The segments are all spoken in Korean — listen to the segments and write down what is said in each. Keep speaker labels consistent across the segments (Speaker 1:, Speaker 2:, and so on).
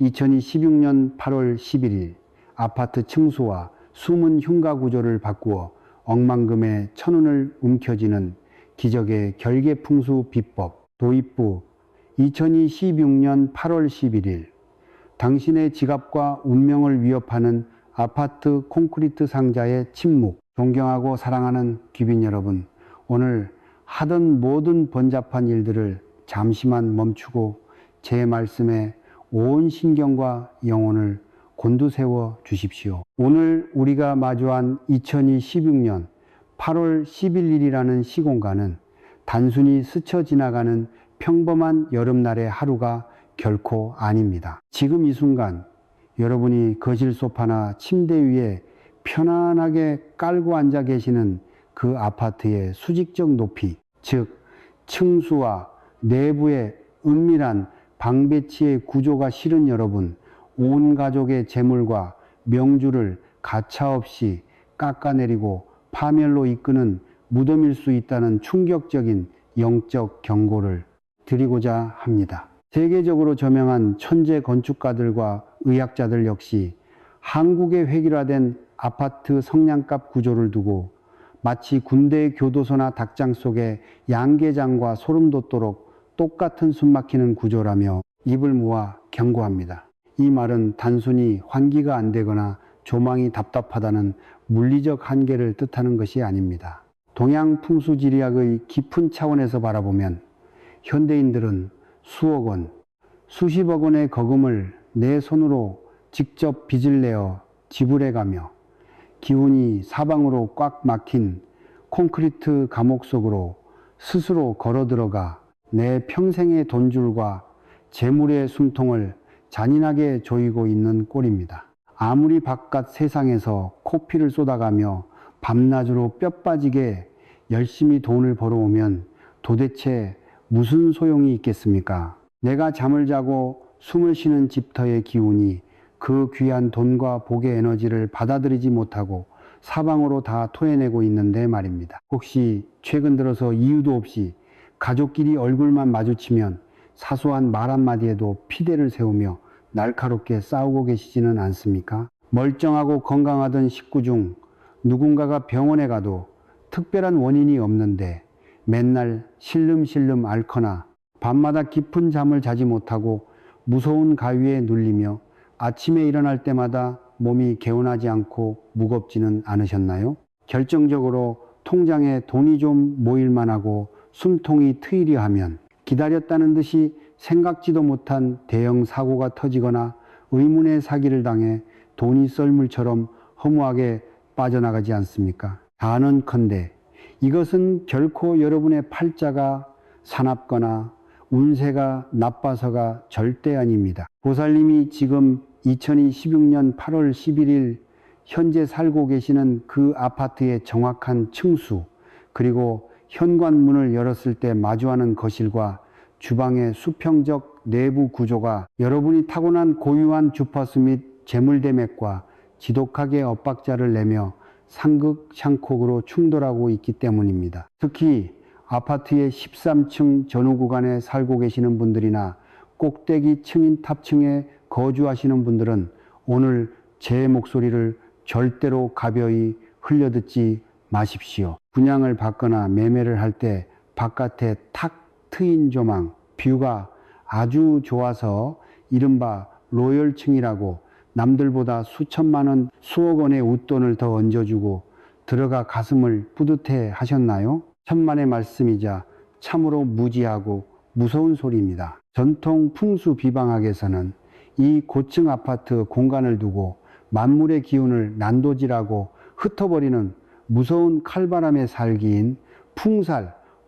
Speaker 1: 2016년 8월 11일 아파트 층수와 숨은 흉가 구조를 바꾸어 억만금의 천운을 움켜쥐는 기적의 결계풍수 비법 도입부 2026년 8월 11일 당신의 지갑과 운명을 위협하는 아파트 콘크리트 상자의 침묵. 존경하고 사랑하는 귀빈 여러분, 오늘 하던 모든 번잡한 일들을 잠시만 멈추고 제 말씀에 온 신경과 영혼을 곤두세워 주십시오. 오늘 우리가 마주한 2026년 8월 11일이라는 시공간은 단순히 스쳐 지나가는 평범한 여름날의 하루가 결코 아닙니다. 지금 이 순간 여러분이 거실 소파나 침대 위에 편안하게 깔고 앉아 계시는 그 아파트의 수직적 높이, 즉 층수와 내부의 은밀한 방 배치의 구조가 싫은 여러분, 온 가족의 재물과 명주를 가차없이 깎아내리고 파멸로 이끄는 무덤일 수 있다는 충격적인 영적 경고를 드리고자 합니다. 세계적으로 저명한 천재 건축가들과 의학자들 역시 한국의 획일화된 아파트 성냥갑 구조를 두고 마치 군대 교도소나 닭장 속의 양계장과 소름 돋도록 똑같은 숨막히는 구조라며 입을 모아 경고합니다. 이 말은 단순히 환기가 안 되거나 조망이 답답하다는 물리적 한계를 뜻하는 것이 아닙니다. 동양 풍수지리학의 깊은 차원에서 바라보면 현대인들은 수억 원, 수십억 원의 거금을 내 손으로 직접 빚을 내어 지불해가며 기운이 사방으로 꽉 막힌 콘크리트 감옥 속으로 스스로 걸어 들어가 내 평생의 돈줄과 재물의 숨통을 잔인하게 조이고 있는 꼴입니다. 아무리 바깥 세상에서 코피를 쏟아가며 밤낮으로 뼈 빠지게 열심히 돈을 벌어오면 도대체 무슨 소용이 있겠습니까? 내가 잠을 자고 숨을 쉬는 집터의 기운이 그 귀한 돈과 복의 에너지를 받아들이지 못하고 사방으로 다 토해내고 있는데 말입니다. 혹시 최근 들어서 이유도 없이 가족끼리 얼굴만 마주치면 사소한 말 한마디에도 피대를 세우며 날카롭게 싸우고 계시지는 않습니까? 멀쩡하고 건강하던 식구 중 누군가가 병원에 가도 특별한 원인이 없는데 맨날 실름실름 앓거나 밤마다 깊은 잠을 자지 못하고 무서운 가위에 눌리며 아침에 일어날 때마다 몸이 개운하지 않고 무겁지는 않으셨나요? 결정적으로 통장에 돈이 좀 모일만 하고 숨통이 트이려 하면 기다렸다는 듯이 생각지도 못한 대형 사고가 터지거나 의문의 사기를 당해 돈이 썰물처럼 허무하게 빠져나가지 않습니까? 단언컨대 이것은 결코 여러분의 팔자가 사납거나 운세가 나빠서가 절대 아닙니다. 보살님이 지금 2026년 8월 11일 현재 살고 계시는 그 아파트의 정확한 층수, 그리고 현관문을 열었을 때 마주하는 거실과 주방의 수평적 내부 구조가 여러분이 타고난 고유한 주파수 및 재물대맥과 지독하게 엇박자를 내며 상극상콕으로 충돌하고 있기 때문입니다. 특히 아파트의 13층 전후 구간에 살고 계시는 분들이나 꼭대기 층인 탑층에 거주하시는 분들은 오늘 제 목소리를 절대로 가벼이 흘려듣지 마십시오. 분양을 받거나 매매를 할 때 바깥에 탁 트인 조망, 뷰가 아주 좋아서 이른바 로열층이라고 남들보다 수천만 원, 수억 원의 웃돈을 더 얹어주고 들어가 가슴을 뿌듯해 하셨나요? 천만의 말씀이자 참으로 무지하고 무서운 소리입니다. 전통 풍수 비방학에서는 이 고층 아파트 공간을 두고 만물의 기운을 난도질하고 흩어버리는 무서운 칼바람의 살기인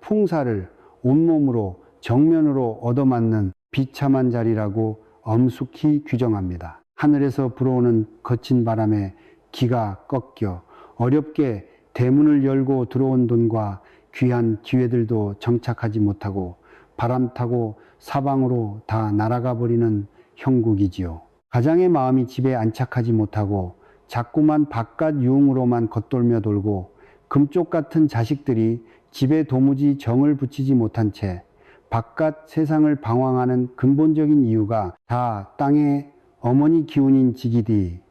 Speaker 1: 풍사를 온몸으로 정면으로 얻어맞는 비참한 자리라고 엄숙히 규정합니다. 하늘에서 불어오는 거친 바람에 기가 꺾여 어렵게 대문을 열고 들어온 돈과 귀한 기회들도 정착하지 못하고 바람 타고 사방으로 다 날아가 버리는 형국이지요. 가장의 마음이 집에 안착하지 못하고 자꾸만 바깥 유흥으로만 겉돌며 돌고 금쪽 같은 자식들이 집에 도무지 정을 붙이지 못한 채 바깥 세상을 방황하는 근본적인 이유가 다 땅에 어머니 기운인 지기디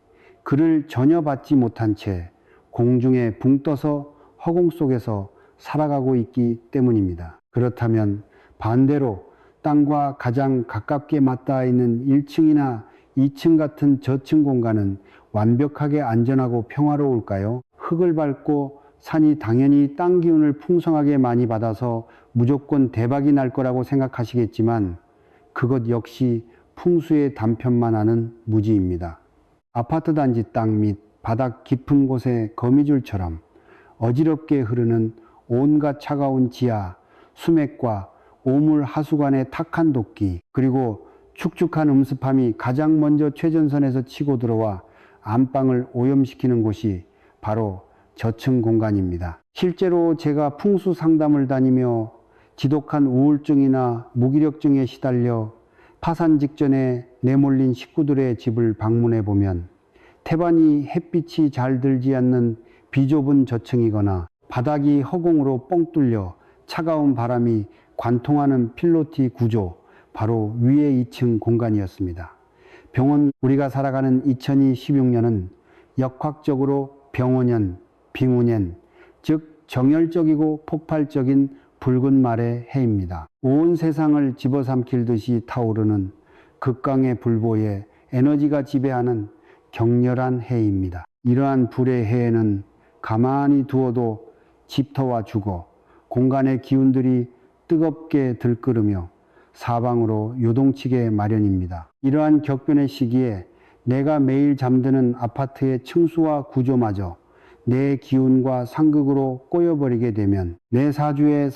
Speaker 1: 그를 전혀 받지 못한 채 공중에 붕 떠서 허공 속에서 살아가고 있기 때문입니다. 그렇다면 반대로 땅과 가장 가깝게 맞닿아 있는 1층이나 2층 같은 저층 공간은 완벽하게 안전하고 평화로울까요? 흙을 밟고 산이 당연히 땅 기운을 풍성하게 많이 받아서 무조건 대박이 날 거라고 생각하시겠지만 그것 역시 풍수의 단편만 아는 무지입니다. 아파트 단지 땅 및 바닥 깊은 곳의 거미줄처럼 어지럽게 흐르는 온갖 차가운 지하, 수맥과 오물 하수관의 탁한 도끼, 그리고 축축한 음습함이 가장 먼저 최전선에서 치고 들어와 안방을 오염시키는 곳이 바로 저층 공간입니다. 실제로 제가 풍수 상담을 다니며 지독한 우울증이나 무기력증에 시달려 파산 직전에 내몰린 식구들의 집을 방문해 보면 태반이 햇빛이 잘 들지 않는 비좁은 저층이거나 바닥이 허공으로 뻥 뚫려 차가운 바람이 관통하는 필로티 구조, 바로 위의 2층 공간이었습니다. 병원, 우리가 살아가는 2016년은 역학적으로 병원년, 빙운년, 즉 정열적이고 폭발적인 붉은 말의 해입니다. 온 세상을 집어삼킬 듯이 타오르는 극강의 불보에 에너지가 지배하는 격렬한 해입니다. 이러한 불의 해에는 가만히 두어도 짙어와 죽어 공간의 기운들이 뜨겁게 들끓으며 사방으로 요동치게 마련입니다. 이러한 격변의 시기에 내가 매일 잠드는 아파트의 층수와 구조마저 내 기운과 상극으로 꼬여버리게 되면 내 사주에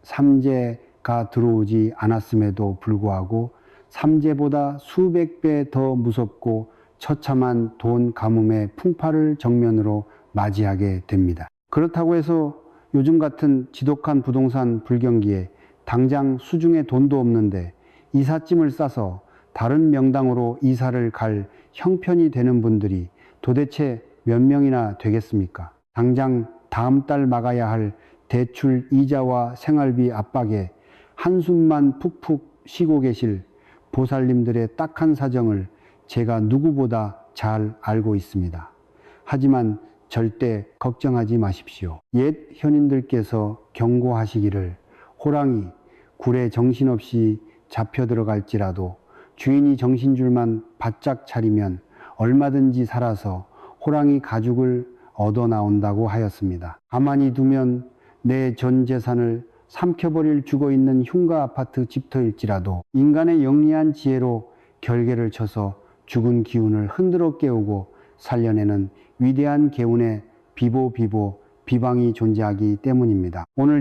Speaker 1: 삼재가 들어오지 않았음에도 불구하고 삼재보다 수백 배 더 무섭고 처참한 돈 가뭄의 풍파를 정면으로 맞이하게 됩니다. 그렇다고 해서 요즘 같은 지독한 부동산 불경기에 당장 수중에 돈도 없는데 이삿짐을 싸서 다른 명당으로 이사를 갈 형편이 되는 분들이 도대체 몇 명이나 되겠습니까? 당장 다음 달 막아야 할 대출 이자와 생활비 압박에 한숨만 푹푹 쉬고 계실 보살님들의 딱한 사정을 제가 누구보다 잘 알고 있습니다. 하지만 절대 걱정하지 마십시오. 옛 현인들께서 경고하시기를 호랑이 굴에 정신없이 잡혀 들어갈지라도 주인이 정신줄만 바짝 차리면 얼마든지 살아서 호랑이 가죽을 얻어 나온다고 하였습니다. 가만히 두면 내 전 재산을 삼켜버릴 죽어있는 흉가 아파트 집터일지라도 인간의 영리한 지혜로 결계를 쳐서 죽은 기운을 흔들어 깨우고 살려내는 위대한 개운의 비방이 존재하기 때문입니다. 오늘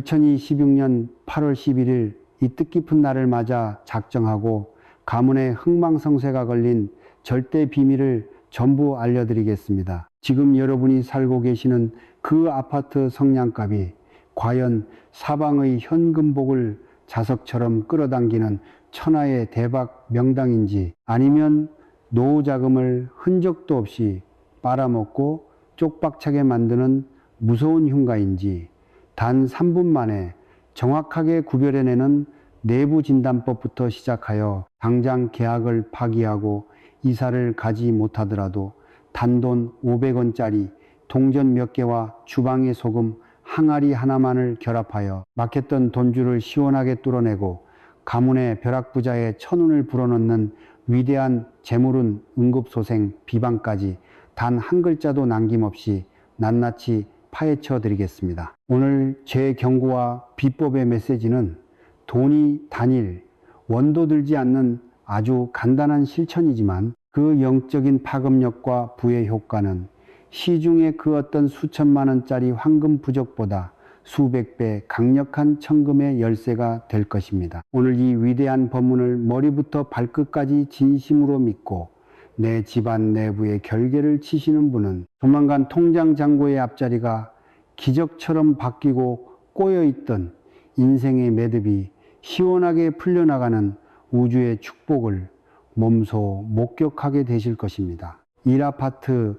Speaker 1: 2026년 8월 11일 이 뜻깊은 날을 맞아 작정하고 가문의 흥망성쇠가 걸린 절대 비밀을 전부 알려드리겠습니다. 지금 여러분이 살고 계시는 그 아파트 성냥갑이 과연 사방의 현금복을 자석처럼 끌어당기는 천하의 대박 명당인지 아니면 노후 자금을 흔적도 없이 빨아먹고 쪽박차게 만드는 무서운 흉가인지 단 3분 만에 정확하게 구별해내는 내부 진단법부터 시작하여 당장 계약을 파기하고 이사를 가지 못하더라도 단돈 500원짜리 동전 몇 개와 주방의 소금 항아리 하나만을 결합하여 막혔던 돈줄을 시원하게 뚫어내고 가문의 벼락부자의 천운을 불어넣는 위대한 재물운 응급소생 비방까지 단 한 글자도 남김없이 낱낱이 파헤쳐 드리겠습니다. 오늘 제 경고와 비법의 메시지는 돈이 단일, 원도 들지 않는 아주 간단한 실천이지만 그 영적인 파급력과 부의 효과는 시중의 그 어떤 수천만 원짜리 황금 부적보다 수백 배 강력한 천금의 열쇠가 될 것입니다. 오늘 이 위대한 법문을 머리부터 발끝까지 진심으로 믿고 내 집안 내부의 결계를 치시는 분은 조만간 통장 잔고의 앞자리가 기적처럼 바뀌고 꼬여있던 인생의 매듭이 시원하게 풀려나가는 우주의 축복을 몸소 목격하게 되실 것입니다. 1아파트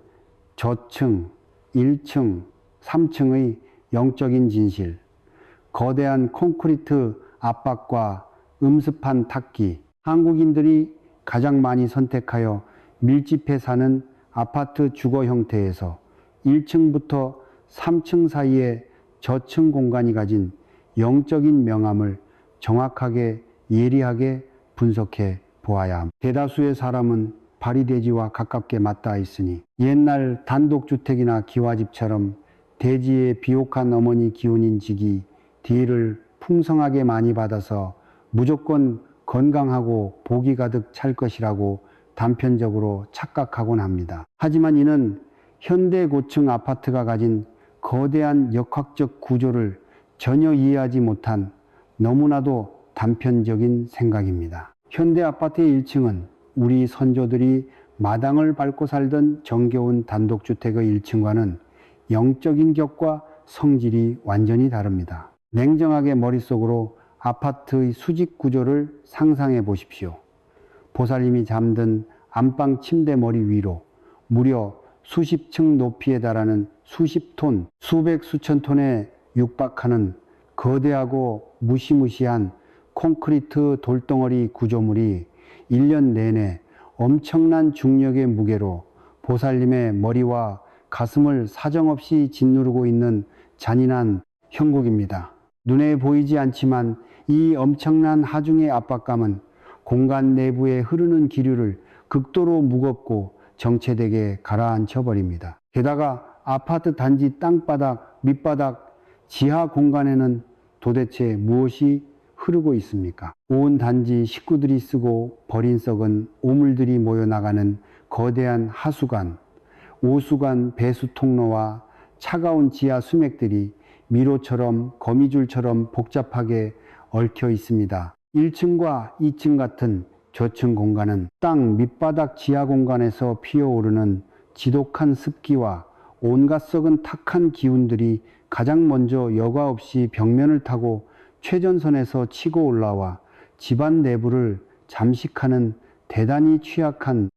Speaker 1: 저층, 1층, 3층의 영적인 진실, 거대한 콘크리트 압박과 음습한 탁기, 한국인들이 가장 많이 선택하여 밀집해 사는 아파트 주거 형태에서 1층부터 3층 사이의 저층 공간이 가진 영적인 명암을 정확하게 예리하게 분석해 보아야 합니다. 대다수의 사람은 발이대지와 가깝게 맞닿아 있으니 옛날 단독주택이나 기와집처럼 대지의 비옥한 어머니 기운인 직이 뒤를 풍성하게 많이 받아서 무조건 건강하고 복이 가득 찰 것이라고 단편적으로 착각하곤 합니다. 하지만 이는 현대 고층 아파트가 가진 거대한 역학적 구조를 전혀 이해하지 못한 너무나도 단편적인 생각입니다. 현대 아파트의 1층은 우리 선조들이 마당을 밟고 살던 정겨운 단독주택의 1층과는 영적인 격과 성질이 완전히 다릅니다. 냉정하게 머릿속으로 아파트의 수직 구조를 상상해 보십시오. 보살님이 잠든 안방 침대 머리 위로 무려 수십 층 높이에 달하는 수십 톤, 수백 수천 톤에 육박하는 거대하고 무시무시한 콘크리트 돌덩어리 구조물이 1년 내내 엄청난 중력의 무게로 보살님의 머리와 가슴을 사정없이 짓누르고 있는 잔인한 형국입니다. 눈에 보이지 않지만 이 엄청난 하중의 압박감은 공간 내부에 흐르는 기류를 극도로 무겁고 정체되게 가라앉혀 버립니다. 게다가 아파트 단지 땅바닥, 밑바닥, 지하 공간에는 도대체 무엇이 흐르고 있습니까? 온 단지 식구들이 쓰고 버린 썩은 오물들이 모여 나가는 거대한 하수관, 오수관 배수 통로와 차가운 지하 수맥들이 미로처럼 거미줄처럼 복잡하게 얽혀 있습니다. 1층과 2층 같은 저층 공간은 땅 밑바닥 지하 공간에서 피어오르는 지독한 습기와 온갖 썩은 탁한 기운들이 가장 먼저 여과 없이 벽면을 타고 최전선에서 치고 올라와 집안 내부를 잠식하는 대단히 취약한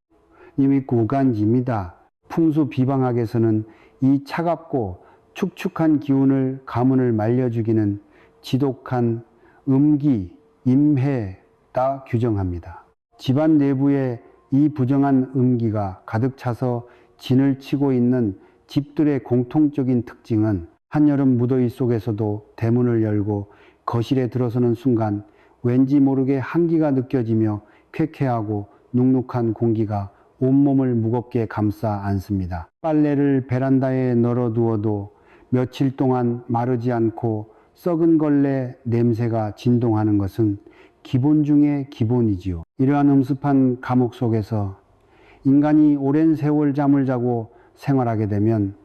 Speaker 1: 이미 구간지입니다. 풍수 비방학에서는 이 차갑고 축축한 기운을 가문을 말려 죽이는 지독한 음기, 임해다 규정합니다. 집안 내부에 이 부정한 음기가 가득 차서 진을 치고 있는 집들의 공통적인 특징은 한여름 무더위 속에서도 대문을 열고 거실에 들어서는 순간 왠지 모르게 한기가 느껴지며 쾌쾌하고 눅눅한 공기가 온몸을 무겁게 감싸 안습니다. 빨래를 베란다에 널어두어도 며칠 동안 마르지 않고 썩은 걸레 냄새가 진동하는 것은 기본 중의 기본이지요. 이러한 음습한 감옥 속에서 인간이 오랜 세월 잠을 자고 생활하게 되면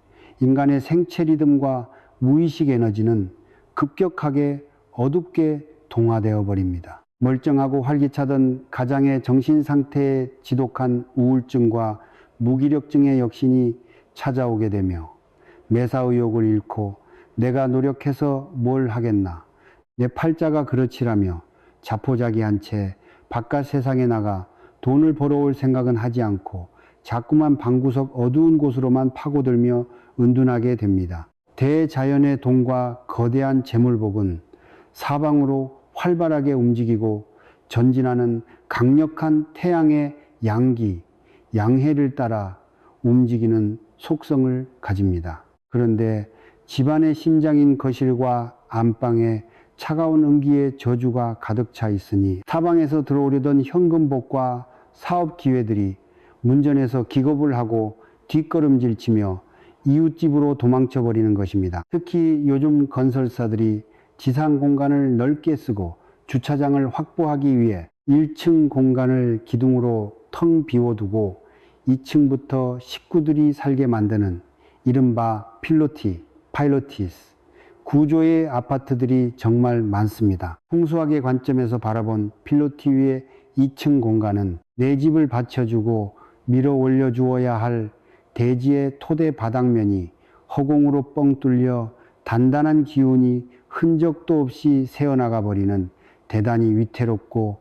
Speaker 1: 인간의 생체 리듬과 무의식 에너지는 급격하게 어둡게 동화되어 버립니다. 멀쩡하고 활기차던 가장의 정신 상태에 지독한 우울증과 무기력증의 역신이 찾아오게 되며 매사의욕을 잃고 내가 노력해서 뭘 하겠나, 내 팔자가 그렇지라며 자포자기한 채 바깥 세상에 나가 돈을 벌어올 생각은 하지 않고 자꾸만 방구석 어두운 곳으로만 파고들며 은둔하게 됩니다. 대자연의 돈과 거대한 재물복은 사방으로 활발하게 움직이고 전진하는 강력한 태양의 양기, 양해를 따라 움직이는 속성을 가집니다. 그런데 집안의 심장인 거실과 안방에 차가운 음기의 저주가 가득 차 있으니 사방에서 들어오려던 현금복과 사업 기회들이 문전에서 기겁을 하고 뒷걸음질치며 이웃집으로 도망쳐 버리는 것입니다. 특히 요즘 건설사들이 지상 공간을 넓게 쓰고 주차장을 확보하기 위해 1층 공간을 기둥으로 텅 비워두고 2층부터 식구들이 살게 만드는 이른바 파일로티스 구조의 아파트들이 정말 많습니다. 풍수학의 관점에서 바라본 필로티 위의 2층 공간은 내 집을 받쳐주고 밀어 올려주어야 할 대지의 토대 바닥면이 허공으로 뻥 뚫려 단단한 기운이 흔적도 없이 새어나가 버리는 대단히 위태롭고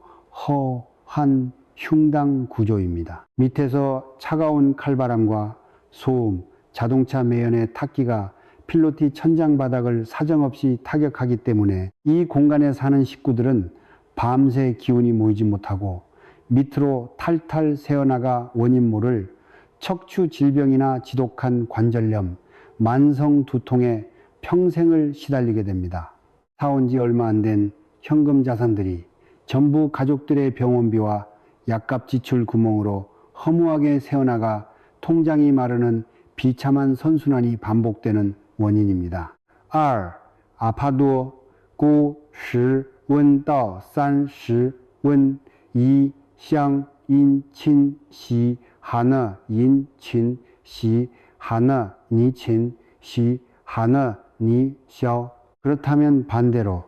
Speaker 1: 허한 흉당 구조입니다. 밑에서 차가운 칼바람과 소음, 자동차 매연의 탁기가 필로티 천장 바닥을 사정없이 타격하기 때문에 이 공간에 사는 식구들은 밤새 기운이 모이지 못하고 밑으로 탈탈 새어나가 원인 모를 척추 질병이나 지독한 관절염, 만성 두통에 평생을 시달리게 됩니다. 사온 지 얼마 안 된 현금 자산들이 전부 가족들의 병원비와 약값 지출 구멍으로 허무하게 새어나가 통장이 마르는 비참한 선순환이 반복되는 원인입니다. 2. 阿帕多孤十温到30温一相因亲喜하나 인 친 시 하나 니 친 시 하나 니 샤오. 그렇다면 반대로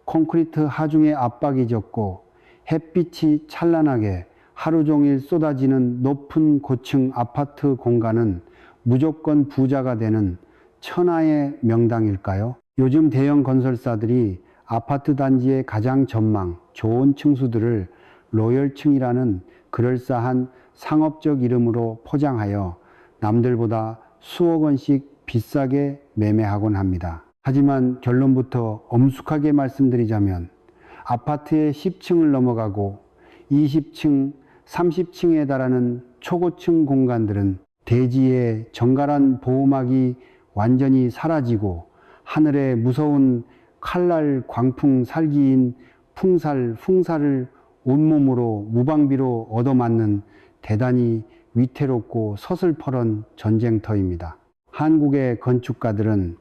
Speaker 1: 콘크리트 하중의 압박이 적고 햇빛이 찬란하게 하루 종일 쏟아지는 높은 고층 아파트 공간은 무조건 부자가 되는 천하의 명당일까요? 요즘 대형 건설사들이 아파트 단지의 가장 전망 좋은 층수들을 로열층이라는 그럴싸한 상업적 이름으로 포장하여 남들보다 수억 원씩 비싸게 매매하곤 합니다. 하지만 결론부터 엄숙하게 말씀드리자면 아파트의 10층을 넘어가고 20층, 30층에 달하는 초고층 공간들은 대지의 정갈한 보호막이 완전히 사라지고 하늘에 무서운 칼날 광풍 살기인 풍사를 온몸으로 무방비로 얻어맞는 대단히 위태롭고 서슬퍼런 전쟁터입니다. 한국의 건축가들은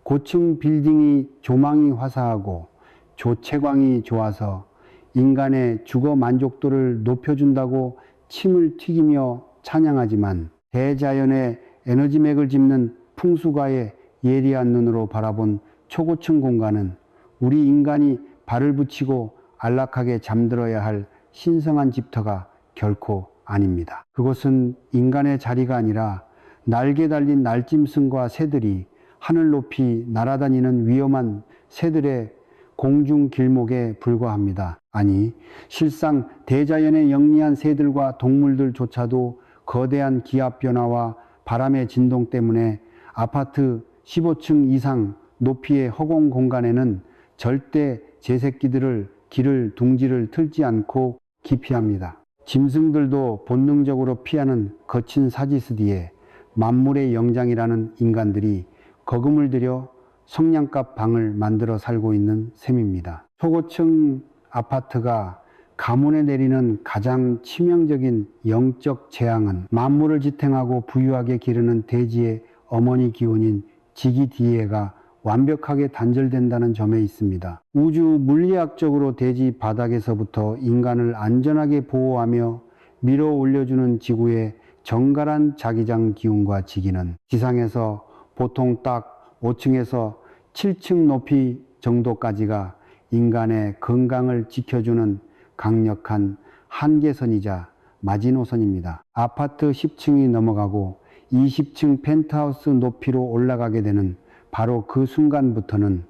Speaker 1: 고층 빌딩이 조망이 화사하고 조채광이 좋아서 인간의 주거 만족도를 높여준다고 침을 튀기며 찬양하지만 대자연의 에너지맥을 짚는 풍수가의 예리한 눈으로 바라본 초고층 공간은 우리 인간이 발을 붙이고 안락하게 잠들어야 할 신성한 집터가 결코 아닙니다. 그곳은 인간의 자리가 아니라 날개 달린 날짐승과 새들이 하늘 높이 날아다니는 위험한 새들의 공중 길목에 불과합니다. 아니, 실상 대자연의 영리한 새들과 동물들조차도 거대한 기압 변화와 바람의 진동 때문에 아파트 15층 이상 높이의 허공 공간에는 절대 제 새끼들을 길을 둥지를 틀지 않고 기피합니다. 짐승들도 본능적으로 피하는 거친 사지스디에 만물의 영장이라는 인간들이 거금을 들여 성냥갑 방을 만들어 살고 있는 셈입니다. 초고층 아파트가 가문에 내리는 가장 치명적인 영적 재앙은 만물을 지탱하고 부유하게 기르는 대지의 어머니 기운인 지기디에가 완벽하게 단절된다는 점에 있습니다. 우주 물리학적으로 대지 바닥에서부터 인간을 안전하게 보호하며 밀어 올려주는 지구의 정갈한 자기장 기운과 지기는 지상에서 보통 딱 5층에서 7층 높이 정도까지가 인간의 건강을 지켜주는 강력한 한계선이자 마지노선입니다. 아파트 10층이 넘어가고 20층 펜트하우스 높이로 올라가게 되는 바로 그 순간부터는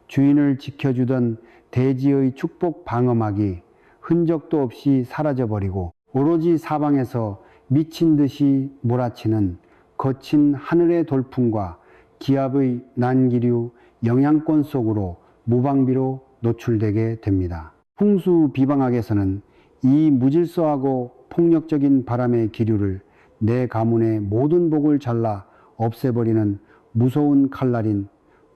Speaker 1: 주인을 지켜주던 대지의 축복 방어막이 흔적도 없이 사라져버리고 오로지 사방에서 미친 듯이 몰아치는 거친 하늘의 돌풍과 기압의 난기류 영향권 속으로 무방비로 노출되게 됩니다. 풍수비방학에서는 이 무질서하고 폭력적인 바람의 기류를 내 가문의 모든 복을 잘라 없애버리는 무서운 칼날인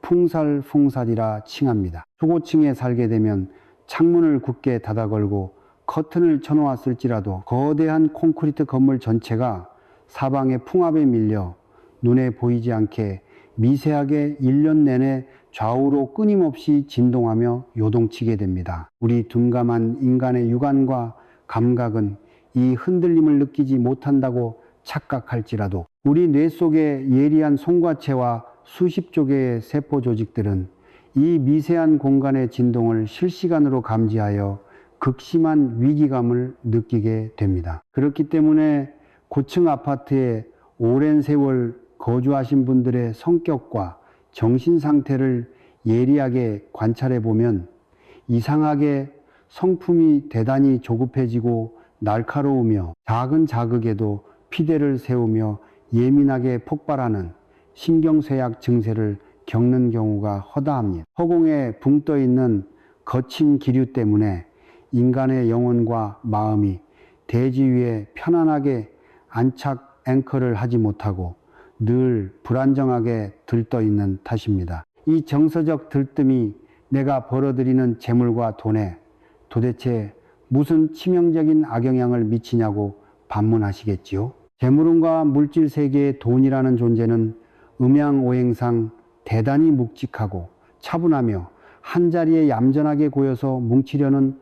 Speaker 1: 풍살풍살이라 칭합니다. 초고층에 살게 되면 창문을 굳게 닫아 걸고 커튼을 쳐놓았을지라도 거대한 콘크리트 건물 전체가 사방의 풍압에 밀려 눈에 보이지 않게 미세하게 1년 내내 좌우로 끊임없이 진동하며 요동치게 됩니다. 우리 둔감한 인간의 육안과 감각은 이 흔들림을 느끼지 못한다고 착각할지라도 우리 뇌 속의 예리한 송과체와 수십조 개의 세포 조직들은 이 미세한 공간의 진동을 실시간으로 감지하여 극심한 위기감을 느끼게 됩니다. 그렇기 때문에 고층 아파트에 오랜 세월 거주하신 분들의 성격과 정신 상태를 예리하게 관찰해 보면 이상하게 성품이 대단히 조급해지고 날카로우며 작은 자극에도 피대를 세우며 예민하게 폭발하는 신경쇠약 증세를 겪는 경우가 허다합니다. 허공에 붕 떠 있는 거친 기류 때문에 인간의 영혼과 마음이 대지 위에 편안하게 안착 앵커를 하지 못하고 늘 불안정하게 들떠 있는 탓입니다. 이 정서적 들뜸이 내가 벌어들이는 재물과 돈에 도대체 무슨 치명적인 악영향을 미치냐고 반문하시겠지요. 재물운과 물질 세계의 돈이라는 존재는 음양오행상 대단히 묵직하고 차분하며 한자리에 얌전하게 고여서 뭉치려는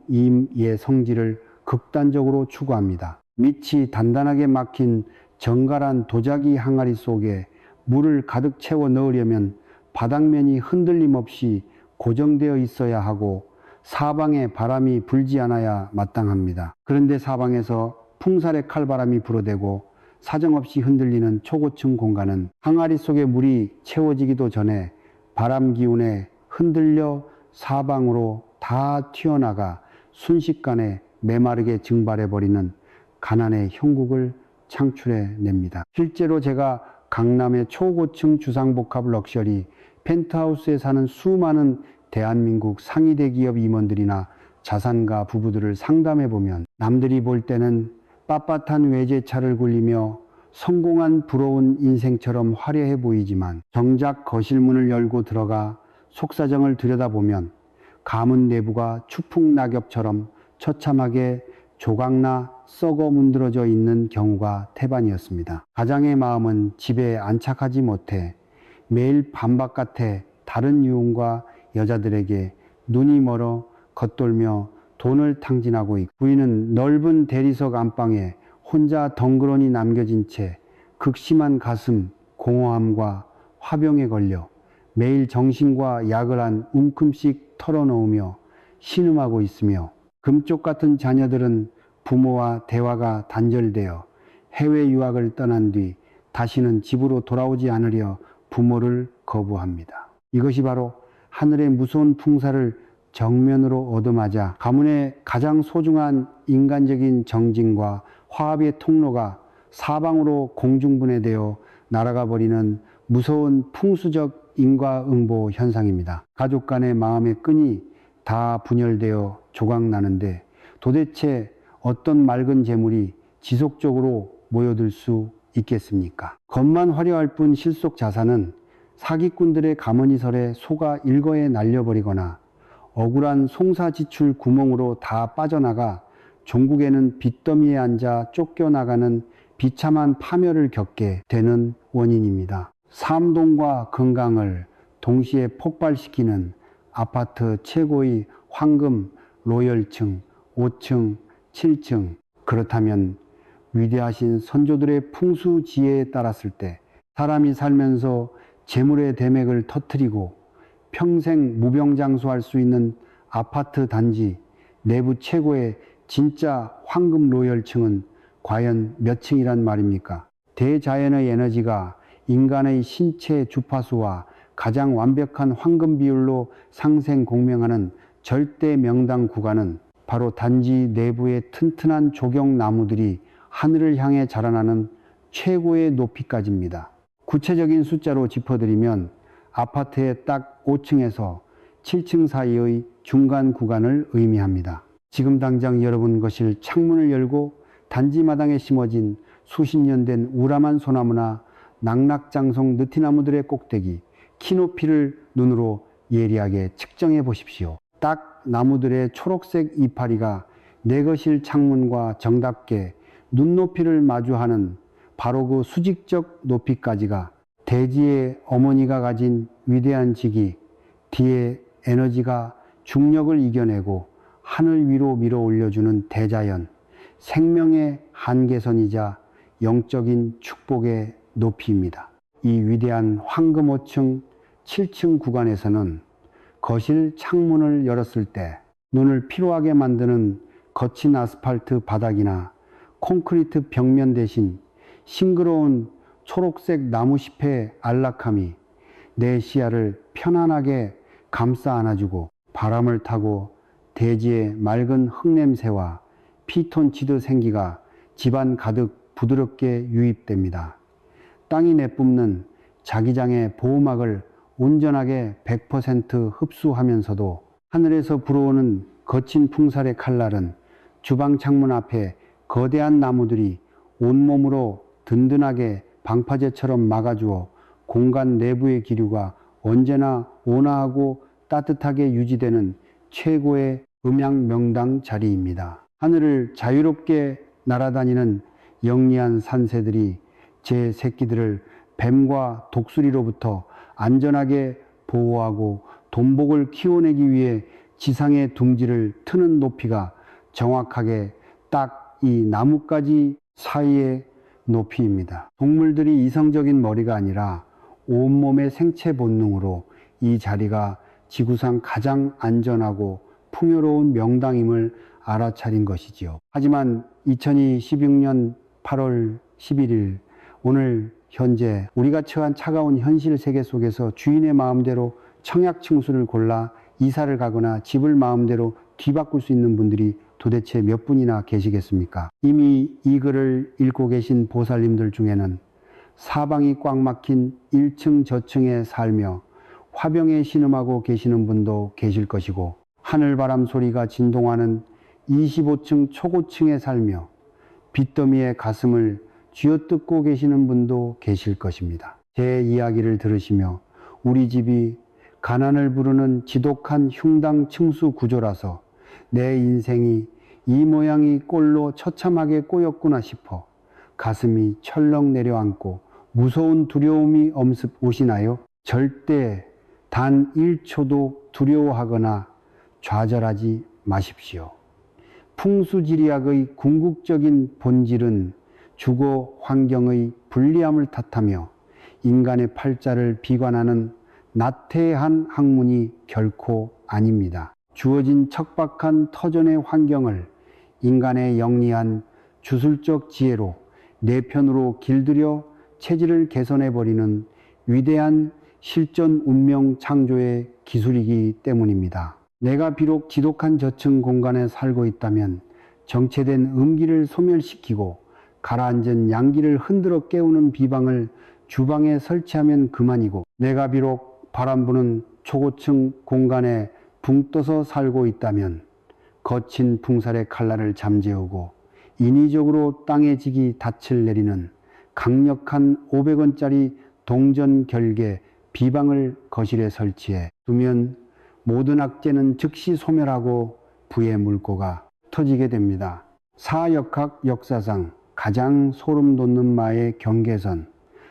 Speaker 1: 임의 성질을 극단적으로 추구합니다. 밑이 단단하게 막힌 정갈한 도자기 항아리 속에 물을 가득 채워 넣으려면 바닥면이 흔들림 없이 고정되어 있어야 하고 사방에 바람이 불지 않아야 마땅합니다. 그런데 사방에서 풍살의 칼바람이 불어대고 사정없이 흔들리는 초고층 공간은 항아리 속에 물이 채워지기도 전에 바람 기운에 흔들려 사방으로 다 튀어나가 순식간에 메마르게 증발해버리는 가난의 형국을 창출해냅니다. 실제로 제가 강남의 초고층 주상복합 럭셔리 펜트하우스에 사는 수많은 대한민국 상위 대기업 임원들이나 자산가 부부들을 상담해보면 남들이 볼 때는 빳빳한 외제차를 굴리며 성공한 부러운 인생처럼 화려해 보이지만 정작 거실문을 열고 들어가 속사정을 들여다보면 가문 내부가 추풍낙엽처럼 처참하게 조각나 썩어 문드러져 있는 경우가 태반이었습니다. 가장의 마음은 집에 안착하지 못해 매일 밤바깥에 다른 유흥과 여자들에게 눈이 멀어 겉돌며 돈을 탕진하고 있고 부인은 넓은 대리석 안방에 혼자 덩그러니 남겨진 채 극심한 가슴, 공허함과 화병에 걸려 매일 정신과 약을 한 움큼씩 털어놓으며 신음하고 있으며 금쪽 같은 자녀들은 부모와 대화가 단절되어 해외 유학을 떠난 뒤 다시는 집으로 돌아오지 않으려 부모를 거부합니다. 이것이 바로 하늘의 무서운 풍사를 정면으로 얻어맞아 가문의 가장 소중한 인간적인 정진과 화합의 통로가 사방으로 공중분해되어 날아가 버리는 무서운 풍수적 인과응보 현상입니다. 가족 간의 마음의 끈이 다 분열되어 조각나는데 도대체 어떤 맑은 재물이 지속적으로 모여들 수 있겠습니까? 겉만 화려할 뿐 실속 자산은 사기꾼들의 가머니설에 속아 일거에 날려버리거나 억울한 송사지출 구멍으로 다 빠져나가 종국에는 빚더미에 앉아 쫓겨나가는 비참한 파멸을 겪게 되는 원인입니다. 삶동과 건강을 동시에 폭발시키는 아파트 최고의 황금 로열층 5층, 7층. 그렇다면 위대하신 선조들의 풍수지혜에 따랐을 때 사람이 살면서 재물의 대맥을 터뜨리고 평생 무병장수할 수 있는 아파트 단지 내부 최고의 진짜 황금 로열층은 과연 몇 층이란 말입니까? 대자연의 에너지가 인간의 신체 주파수와 가장 완벽한 황금 비율로 상생공명하는 절대 명당 구간은 바로 단지 내부의 튼튼한 조경나무들이 하늘을 향해 자라나는 최고의 높이까지입니다. 구체적인 숫자로 짚어드리면 아파트의 딱 5층에서 7층 사이의 중간 구간을 의미합니다. 지금 당장 여러분 거실 창문을 열고 단지 마당에 심어진 수십 년 된 우람한 소나무나 낙낙장성 느티나무들의 꼭대기, 키높이를 눈으로 예리하게 측정해 보십시오. 딱 나무들의 초록색 이파리가 내 거실 창문과 정답게 눈높이를 마주하는 바로 그 수직적 높이까지가 대지의 어머니가 가진 위대한 직이 뒤에 에너지가 중력을 이겨내고 하늘 위로 밀어 올려주는 대자연, 생명의 한계선이자 영적인 축복의 높이입니다. 이 위대한 황금 5층, 7층 구간에서는 거실 창문을 열었을 때 눈을 피로하게 만드는 거친 아스팔트 바닥이나 콘크리트 벽면 대신 싱그러운 초록색 나무잎의 안락함이 내 시야를 편안하게 감싸 안아주고 바람을 타고 대지의 맑은 흙냄새와 피톤치드 생기가 집안 가득 부드럽게 유입됩니다. 땅이 내뿜는 자기장의 보호막을 온전하게 100% 흡수하면서도 하늘에서 불어오는 거친 풍살의 칼날은 주방 창문 앞에 거대한 나무들이 온몸으로 든든하게 방파제처럼 막아주어 공간 내부의 기류가 언제나 온화하고 따뜻하게 유지되는 최고의 음양 명당 자리입니다. 하늘을 자유롭게 날아다니는 영리한 산새들이 제 새끼들을 뱀과 독수리로부터 안전하게 보호하고 돈복을 키워내기 위해 지상의 둥지를 트는 높이가 정확하게 딱 이 나뭇가지 사이의 높이입니다. 동물들이 이성적인 머리가 아니라 온몸의 생체 본능으로 이 자리가 지구상 가장 안전하고 풍요로운 명당임을 알아차린 것이지요. 하지만 2026년 8월 11일 오늘 현재 우리가 처한 차가운 현실 세계 속에서 주인의 마음대로 청약 층수를 골라 이사를 가거나 집을 마음대로 뒤바꿀 수 있는 분들이 도대체 몇 분이나 계시겠습니까? 이미 이 글을 읽고 계신 보살님들 중에는 사방이 꽉 막힌 1층 저층에 살며 화병에 신음하고 계시는 분도 계실 것이고, 하늘바람 소리가 진동하는 25층 초고층에 살며 빚더미의 가슴을 쥐어뜯고 계시는 분도 계실 것입니다. 제 이야기를 들으시며 우리 집이 가난을 부르는 지독한 흉당 층수 구조라서 내 인생이 이 모양이 꼴로 처참하게 꼬였구나 싶어 가슴이 철렁 내려앉고 무서운 두려움이 엄습 오시나요? 절대 단 1초도 두려워하거나 좌절하지 마십시오. 풍수지리학의 궁극적인 본질은 주거 환경의 불리함을 탓하며 인간의 팔자를 비관하는 나태한 학문이 결코 아닙니다. 주어진 척박한 터전의 환경을 인간의 영리한 주술적 지혜로 내 편으로 길들여 체질을 개선해버리는 위대한 실전 운명 창조의 기술이기 때문입니다. 내가 비록 지독한 저층 공간에 살고 있다면 정체된 음기를 소멸시키고 가라앉은 양기를 흔들어 깨우는 비방을 주방에 설치하면 그만이고, 내가 비록 바람 부는 초고층 공간에 붕 떠서 살고 있다면 거친 풍살의 칼날을 잠재우고 인위적으로 땅에 지기 닻을 내리는 강력한 500원짜리 동전 결계 비방을 거실에 설치해 두면 모든 악재는 즉시 소멸하고 부의 물꼬가 터지게 됩니다. 사역학 역사상 가장 소름 돋는 마의 경계선,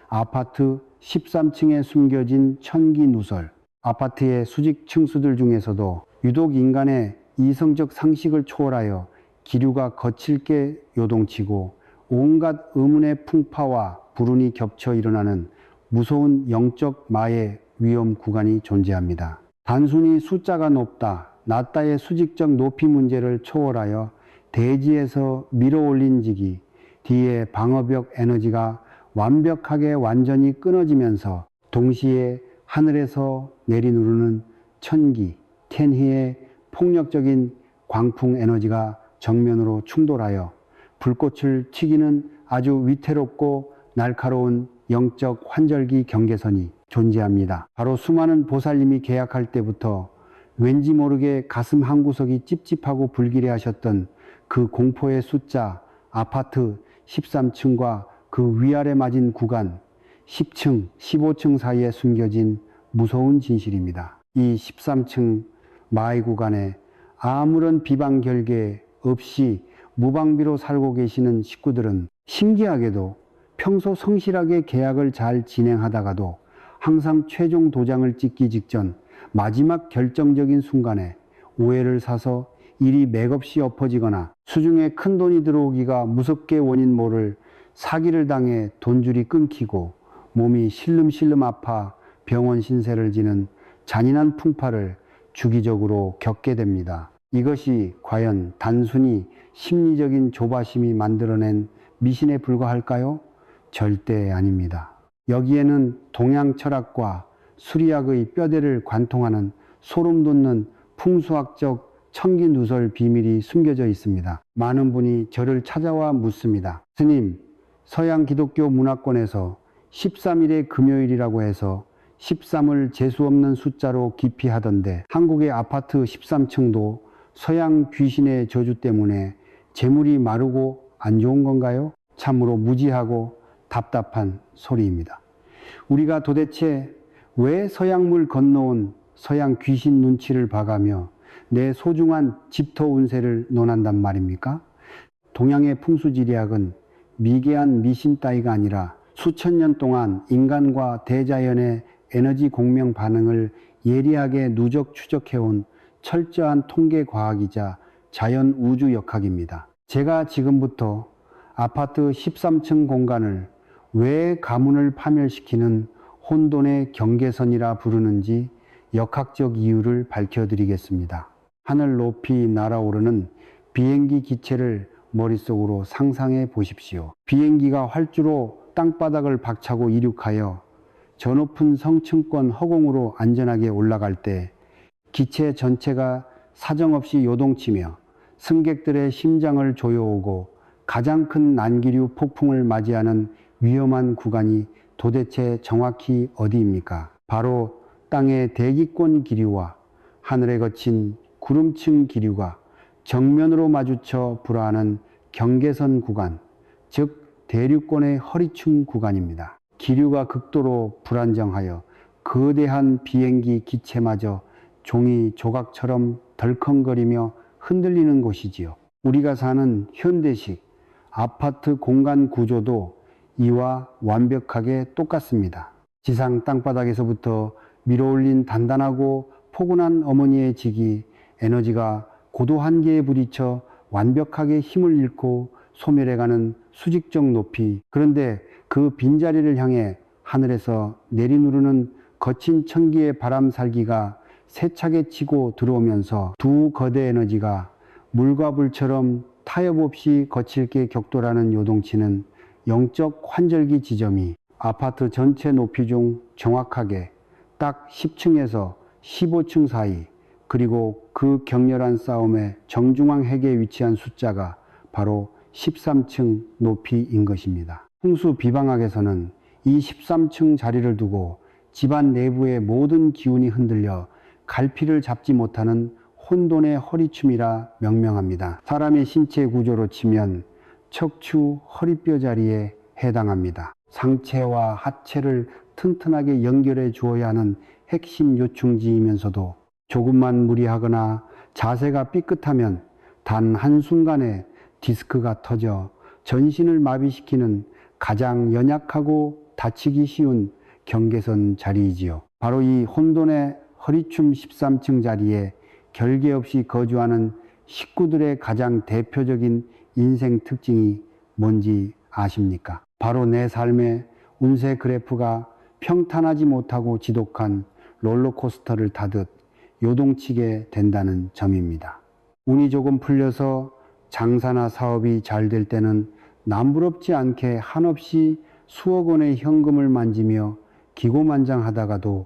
Speaker 1: 아파트 13층에 숨겨진 천기 누설. 아파트의 수직 층수들 중에서도 유독 인간의 이성적 상식을 초월하여 기류가 거칠게 요동치고 온갖 의문의 풍파와 불운이 겹쳐 일어나는 무서운 영적 마의 위험 구간이 존재합니다. 단순히 숫자가 높다, 낮다의 수직적 높이 문제를 초월하여 대지에서 밀어올린 지기 뒤에 방어벽 에너지가 완벽하게 완전히 끊어지면서 동시에 하늘에서 내리누르는 천기, 텐희의 폭력적인 광풍 에너지가 정면으로 충돌하여 불꽃을 튀기는 아주 위태롭고 날카로운 영적 환절기 경계선이 존재합니다. 바로 수많은 보살님이 계약할 때부터 왠지 모르게 가슴 한구석이 찝찝하고 불길해하셨던 그 공포의 숫자, 아파트 13층과 그 위아래 맞은 구간 10층, 15층 사이에 숨겨진 무서운 진실입니다. 이 13층 마의 구간에 아무런 비방 결계 없이 무방비로 살고 계시는 식구들은 신기하게도 평소 성실하게 계약을 잘 진행하다가도 항상 최종 도장을 찍기 직전 마지막 결정적인 순간에 오해를 사서 일이 맥없이 엎어지거나 수중에 큰 돈이 들어오기가 무섭게 원인 모를 사기를 당해 돈줄이 끊기고 몸이 실름실름 아파 병원 신세를 지는 잔인한 풍파를 주기적으로 겪게 됩니다. 이것이 과연 단순히 심리적인 조바심이 만들어낸 미신에 불과할까요? 절대 아닙니다. 여기에는 동양 철학과 수리학의 뼈대를 관통하는 소름 돋는 풍수학적 천기누설 비밀이 숨겨져 있습니다. 많은 분이 저를 찾아와 묻습니다. 스님, 서양 기독교 문화권에서 13일의 금요일이라고 해서 13을 재수없는 숫자로 기피하던데 한국의 아파트 13층도 서양 귀신의 저주 때문에 재물이 마르고 안 좋은 건가요? 참으로 무지하고 답답한 소리입니다. 우리가 도대체 왜 서양물 건너온 서양 귀신 눈치를 봐가며 내 소중한 집터 운세를 논한단 말입니까? 동양의 풍수지리학은 미개한 미신 따위가 아니라 수천 년 동안 인간과 대자연의 에너지 공명 반응을 예리하게 누적 추적해온 철저한 통계 과학이자 자연 우주 역학입니다. 제가 지금부터 아파트 13층 공간을 왜 가문을 파멸시키는 혼돈의 경계선이라 부르는지 역학적 이유를 밝혀드리겠습니다. 하늘 높이 날아오르는 비행기 기체를 머릿속으로 상상해 보십시오. 비행기가 활주로 땅바닥을 박차고 이륙하여 저 높은 성층권 허공으로 안전하게 올라갈 때 기체 전체가 사정없이 요동치며 승객들의 심장을 조여오고 가장 큰 난기류 폭풍을 맞이하는 위험한 구간이 도대체 정확히 어디입니까? 바로 땅의 대기권 기류와 하늘에 거친 구름층 기류가 정면으로 마주쳐 불화하는 경계선 구간, 즉 대륙권의 허리춤 구간입니다. 기류가 극도로 불안정하여 거대한 비행기 기체마저 종이 조각처럼 덜컹거리며 흔들리는 곳이지요. 우리가 사는 현대식 아파트 공간 구조도 이와 완벽하게 똑같습니다. 지상 땅바닥에서부터 밀어올린 단단하고 포근한 어머니의 직이 에너지가 고도 한계에 부딪혀 완벽하게 힘을 잃고 소멸해가는 수직적 높이, 그런데 그 빈자리를 향해 하늘에서 내리누르는 거친 천기의 바람 살기가 세차게 치고 들어오면서 두 거대 에너지가 물과 불처럼 타협 없이 거칠게 격돌하는 요동치는 영적 환절기 지점이 아파트 전체 높이 중 정확하게 딱 10층에서 15층 사이, 그리고 그 격렬한 싸움의 정중앙 핵에 위치한 숫자가 바로 13층 높이인 것입니다. 풍수 비방학에서는 이 13층 자리를 두고 집안 내부의 모든 기운이 흔들려 갈피를 잡지 못하는 혼돈의 허리춤이라 명명합니다. 사람의 신체 구조로 치면 척추 허리뼈 자리에 해당합니다. 상체와 하체를 튼튼하게 연결해 주어야 하는 핵심 요충지이면서도 조금만 무리하거나 자세가 삐끗하면 단 한순간에 디스크가 터져 전신을 마비시키는 가장 연약하고 다치기 쉬운 경계선 자리이지요. 바로 이 혼돈의 허리춤 13층 자리에 결계 없이 거주하는 식구들의 가장 대표적인 인생 특징이 뭔지 아십니까? 바로 내 삶의 운세 그래프가 평탄하지 못하고 지독한 롤러코스터를 타듯 요동치게 된다는 점입니다. 운이 조금 풀려서 장사나 사업이 잘 될 때는 남부럽지 않게 한없이 수억 원의 현금을 만지며 기고만장하다가도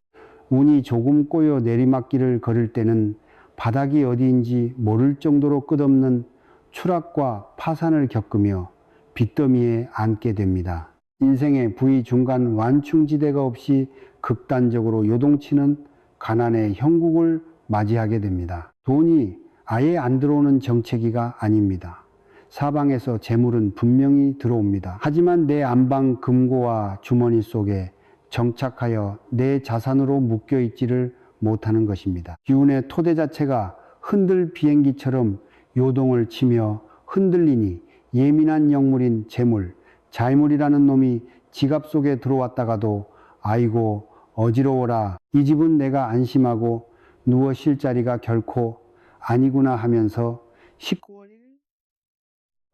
Speaker 1: 운이 조금 꼬여 내리막길을 걸을 때는 바닥이 어디인지 모를 정도로 끝없는 추락과 파산을 겪으며 빚더미에 앉게 됩니다. 인생의 부위 중간 완충지대가 없이 극단적으로 요동치는 가난의 형국을 맞이하게 됩니다. 돈이 아예 안 들어오는 정체기가 아닙니다. 사방에서 재물은 분명히 들어옵니다. 하지만 내 안방 금고와 주머니 속에 정착하여 내 자산으로 묶여있지를 못하는 것입니다. 기운의 토대 자체가 흔들 비행기처럼 요동을 치며 흔들리니 예민한 영물인 재물, 자이물이라는 놈이 지갑 속에 들어왔다가도 아이고 어지러워라, 이 집은 내가 안심하고 누워 쉴 자리가 결코 아니구나 하면서 19원을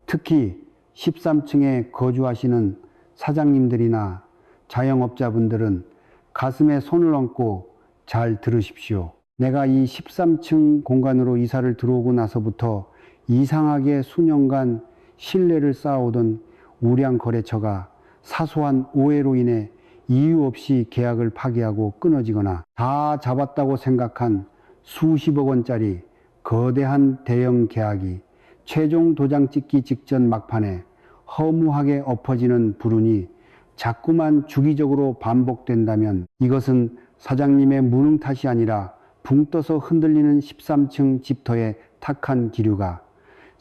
Speaker 1: 특히 13층에 거주하시는 사장님들이나 자영업자분들은 가슴에 손을 얹고 잘 들으십시오. 내가 이 13층 공간으로 이사를 들어오고 나서부터 이상하게 수년간 신뢰를 쌓아오던 우량 거래처가 사소한 오해로 인해 이유 없이 계약을 파기하고 끊어지거나 다 잡았다고 생각한 수십억 원짜리 거대한 대형 계약이 최종 도장 찍기 직전 막판에 허무하게 엎어지는 불운이 자꾸만 주기적으로 반복된다면 이것은 사장님의 무능 탓이 아니라 붕 떠서 흔들리는 13층 집터의 탁한 기류가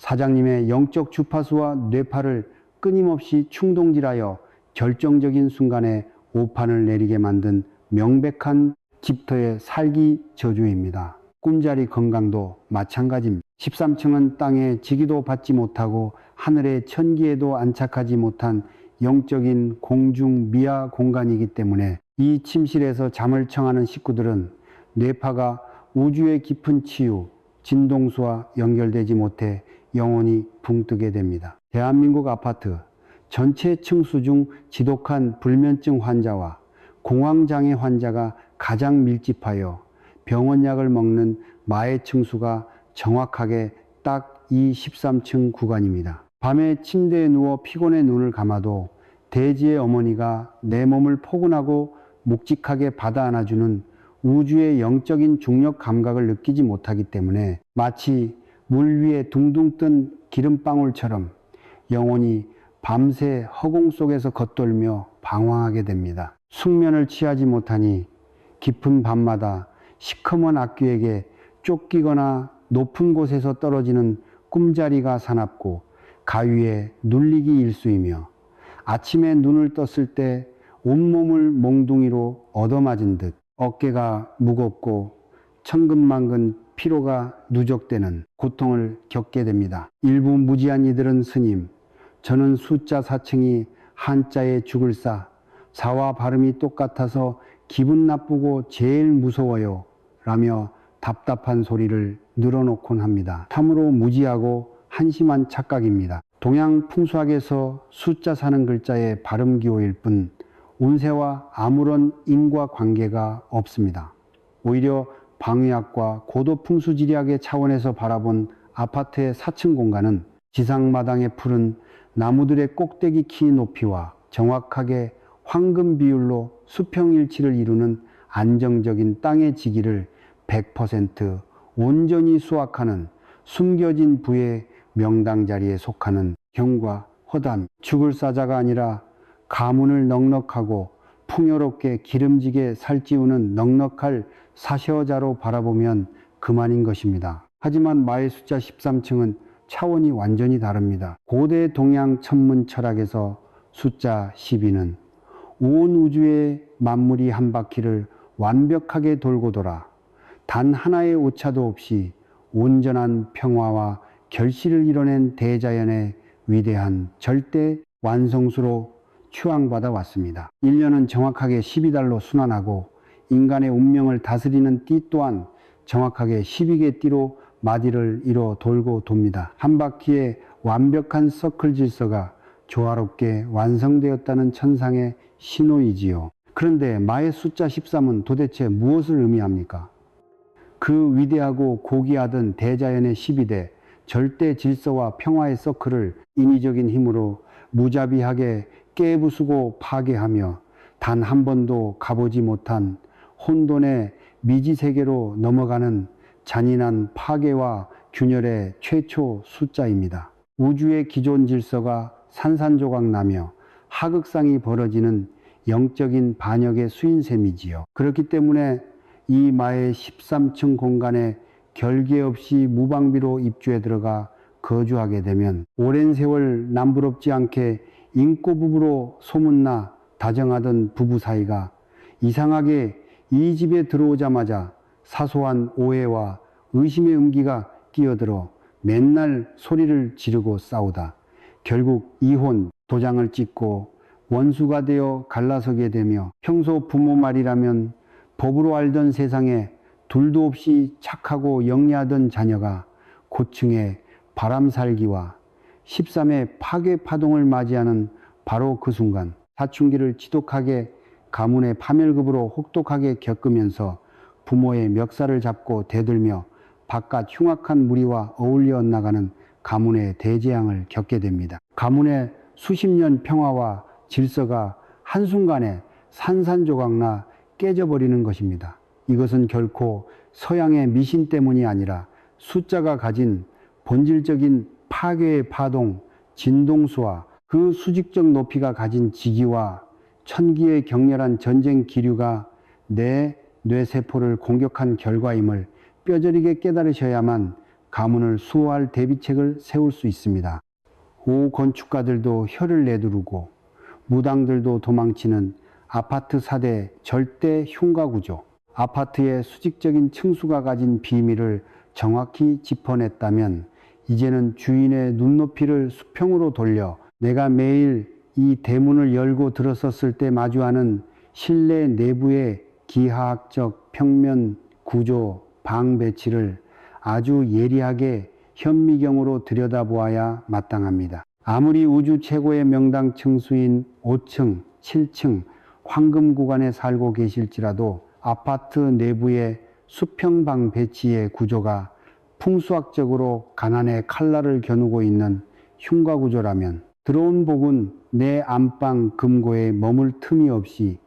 Speaker 1: 사장님의 영적 주파수와 뇌파를 끊임없이 충동질하여 결정적인 순간에 오판을 내리게 만든 명백한 집터의 살기 저주입니다. 꿈자리 건강도 마찬가지입니다. 13층은 땅에 지기도 받지 못하고 하늘의 천기에도 안착하지 못한 영적인 공중 미하 공간이기 때문에 이 침실에서 잠을 청하는 식구들은 뇌파가 우주의 깊은 치유, 진동수와 연결되지 못해 영원히 붕뜨게 됩니다. 대한민국 아파트 전체 층수 중 지독한 불면증 환자와 공황장애 환자가 가장 밀집하여 병원약을 먹는 마의 층수가 정확하게 딱 이 13층 구간입니다. 밤에 침대에 누워 피곤해 눈을 감아도 대지의 어머니가 내 몸을 포근하고 묵직하게 받아 안아주는 우주의 영적인 중력 감각을 느끼지 못하기 때문에 마치 물 위에 둥둥 뜬 기름방울처럼 영혼이 밤새 허공 속에서 겉돌며 방황하게 됩니다. 숙면을 취하지 못하니 깊은 밤마다 시커먼 악귀에게 쫓기거나 높은 곳에서 떨어지는 꿈자리가 사납고 가위에 눌리기 일쑤이며 아침에 눈을 떴을 때 온몸을 몽둥이로 얻어맞은 듯 어깨가 무겁고 천근만근 피로가 누적되는 고통을 겪게 됩니다. 일부 무지한 이들은 스님, 저는 숫자 4층이 한자에 죽을 사와 발음이 똑같아서 기분 나쁘고 제일 무서워요 라며 답답한 소리를 늘어놓곤 합니다. 참으로 무지하고 한심한 착각입니다. 동양 풍수학에서 숫자 사는 글자의 발음 기호일 뿐 운세와 아무런 인과관계가 없습니다. 오히려 방위학과 고도 풍수지리학의 차원에서 바라본 아파트의 4층 공간은 지상마당의 푸른 나무들의 꼭대기 키 높이와 정확하게 황금 비율로 수평일치를 이루는 안정적인 땅의 지기를 100% 온전히 수확하는 숨겨진 부의 명당 자리에 속하는 경과 허담, 죽을 사자가 아니라 가문을 넉넉하고 풍요롭게 기름지게 살찌우는 넉넉할 사셔자로 바라보면 그만인 것입니다. 하지만 마의 숫자 13층은 차원이 완전히 다릅니다. 고대 동양 천문 철학에서 숫자 12는 온 우주의 만물이 한 바퀴를 완벽하게 돌고 돌아 단 하나의 오차도 없이 온전한 평화와 결실을 이뤄낸 대자연의 위대한 절대 완성수로 추앙받아 왔습니다. 1년은 정확하게 12달로 순환하고 인간의 운명을 다스리는 띠 또한 정확하게 12개 띠로 마디를 이뤄 돌고 돕니다. 한 바퀴의 완벽한 서클 질서가 조화롭게 완성되었다는 천상의 신호이지요. 그런데 마의 숫자 13은 도대체 무엇을 의미합니까? 그 위대하고 고귀하던 대자연의 12대 절대 질서와 평화의 서클을 인위적인 힘으로 무자비하게 깨부수고 파괴하며 단 한 번도 가보지 못한 혼돈의 미지세계로 넘어가는 잔인한 파괴와 균열의 최초 숫자입니다. 우주의 기존 질서가 산산조각 나며 하극상이 벌어지는 영적인 반역의 수인셈이지요. 그렇기 때문에 이 마의 13층 공간에 결계 없이 무방비로 입주해 들어가 거주하게 되면 오랜 세월 남부럽지 않게 인꼬부부로 소문나 다정하던 부부 사이가 이상하게 이 집에 들어오자마자 사소한 오해와 의심의 음기가 끼어들어 맨날 소리를 지르고 싸우다 결국 이혼, 도장을 찍고 원수가 되어 갈라서게 되며 평소 부모 말이라면 법으로 알던 세상에 둘도 없이 착하고 영리하던 자녀가 고층의 바람살기와 13의 파괴 파동을 맞이하는 바로 그 순간 사춘기를 지독하게 가문의 파멸급으로 혹독하게 겪으면서 부모의 멱살을 잡고 대들며 바깥 흉악한 무리와 어울려 나가는 가문의 대재앙을 겪게 됩니다. 가문의 수십 년 평화와 질서가 한순간에 산산조각나 깨져버리는 것입니다. 이것은 결코 서양의 미신 때문이 아니라 숫자가 가진 본질적인 파괴의 파동, 진동수와 그 수직적 높이가 가진 지기와 천기의 격렬한 전쟁 기류가 내 뇌세포를 공격한 결과임을 뼈저리게 깨달으셔야만 가문을 수호할 대비책을 세울 수 있습니다. 오 건축가들도 혀를 내두르고 무당들도 도망치는 아파트 4대 절대 흉가 구조. 아파트의 수직적인 층수가 가진 비밀을 정확히 짚어냈다면 이제는 주인의 눈높이를 수평으로 돌려 내가 매일 이 대문을 열고 들어섰을 때 마주하는 실내 내부의 기하학적 평면 구조 방 배치를 아주 예리하게 현미경으로 들여다보아야 마땅합니다. 아무리 우주 최고의 명당 층수인 5층, 7층 황금 구간에 살고 계실지라도 아파트 내부의 수평방 배치의 구조가 풍수학적으로 가난의 칼날을 겨누고 있는 흉가 구조라면 들어온 복은 내 안방 금고에 머물 틈이 없이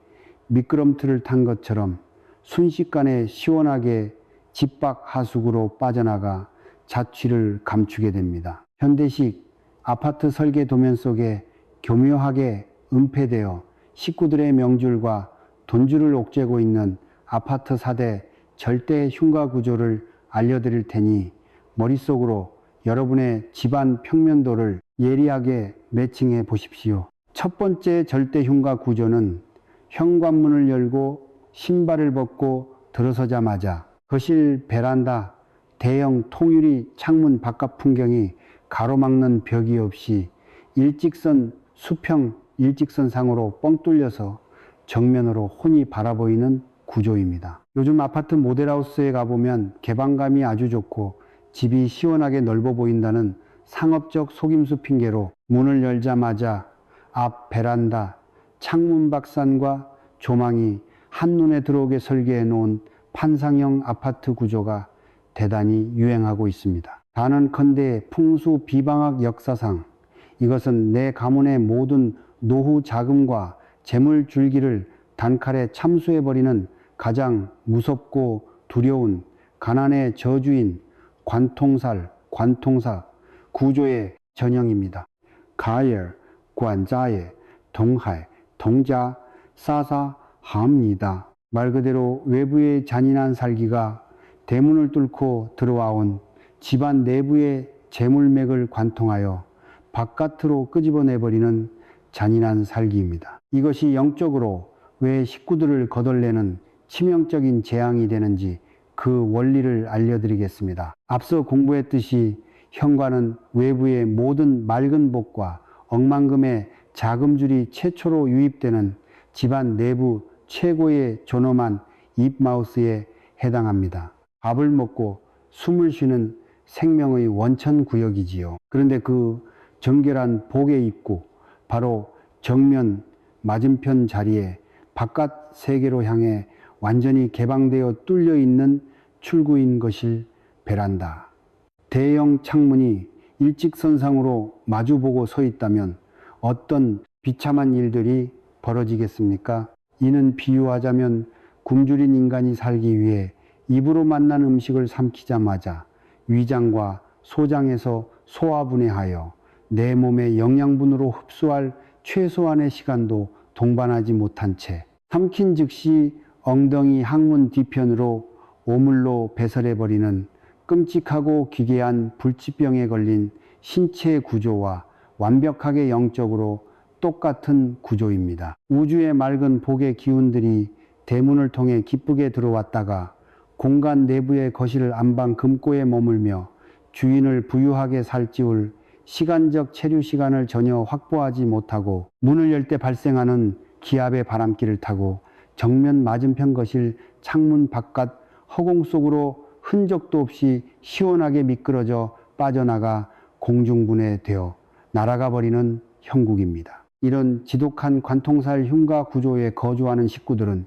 Speaker 1: 미끄럼틀을 탄 것처럼 순식간에 시원하게 집 밖 하수구로 빠져나가 자취를 감추게 됩니다. 현대식 아파트 설계 도면 속에 교묘하게 은폐되어 식구들의 명줄과 돈줄을 옥죄고 있는 아파트 4대 절대 흉가 구조를 알려드릴 테니 머릿속으로 여러분의 집안 평면도를 예리하게 매칭해 보십시오. 첫 번째 절대 흉가 구조는 현관문을 열고 신발을 벗고 들어서자마자 거실 베란다 대형 통유리 창문 바깥 풍경이 가로막는 벽이 없이 일직선 수평 일직선상으로 뻥 뚫려서 정면으로 훤히 바라보이는 구조입니다. 요즘 아파트 모델하우스에 가보면 개방감이 아주 좋고 집이 시원하게 넓어 보인다는 상업적 속임수 핑계로 문을 열자마자 앞 베란다 창문 박산과 조망이 한눈에 들어오게 설계해 놓은 판상형 아파트 구조가 대단히 유행하고 있습니다. 단언컨대 풍수 비방학 역사상 이것은 내 가문의 모든 노후 자금과 재물 줄기를 단칼에 참수해버리는 가장 무섭고 두려운 가난의 저주인 관통사 구조의 전형입니다. 가열, 관자의, 동할, 동자, 사사합니다. 말 그대로 외부의 잔인한 살기가 대문을 뚫고 들어와온 집안 내부의 재물맥을 관통하여 바깥으로 끄집어내버리는 잔인한 살기입니다. 이것이 영적으로 왜 식구들을 거덜내는 치명적인 재앙이 되는지 그 원리를 알려드리겠습니다. 앞서 공부했듯이 현관은 외부의 모든 맑은 복과 억만금의 자금줄이 최초로 유입되는 집안 내부 최고의 존엄한 입마우스에 해당합니다. 밥을 먹고 숨을 쉬는 생명의 원천구역이지요. 그런데 그 정결한 복의 입구, 바로 정면 맞은편 자리에 바깥 세계로 향해 완전히 개방되어 뚫려 있는 출구인 것일 베란다. 대형 창문이 일직선상으로 마주보고 서 있다면 어떤 비참한 일들이 벌어지겠습니까? 이는 비유하자면 굶주린 인간이 살기 위해 입으로 만난 음식을 삼키자마자 위장과 소장에서 소화분해하여 내 몸의 영양분으로 흡수할 최소한의 시간도 동반하지 못한 채 삼킨 즉시 엉덩이 항문 뒤편으로 오물로 배설해버리는 끔찍하고 기괴한 불치병에 걸린 신체 구조와 완벽하게 영적으로 똑같은 구조입니다. 우주의 맑은 복의 기운들이 대문을 통해 기쁘게 들어왔다가 공간 내부의 거실 안방 금고에 머물며 주인을 부유하게 살찌울 시간적 체류 시간을 전혀 확보하지 못하고 문을 열 때 발생하는 기압의 바람길을 타고 정면 맞은편 거실 창문 바깥 허공 속으로 흔적도 없이 시원하게 미끄러져 빠져나가 공중분해되어 날아가 버리는 형국입니다. 이런 지독한 관통살 흉가 구조에 거주하는 식구들은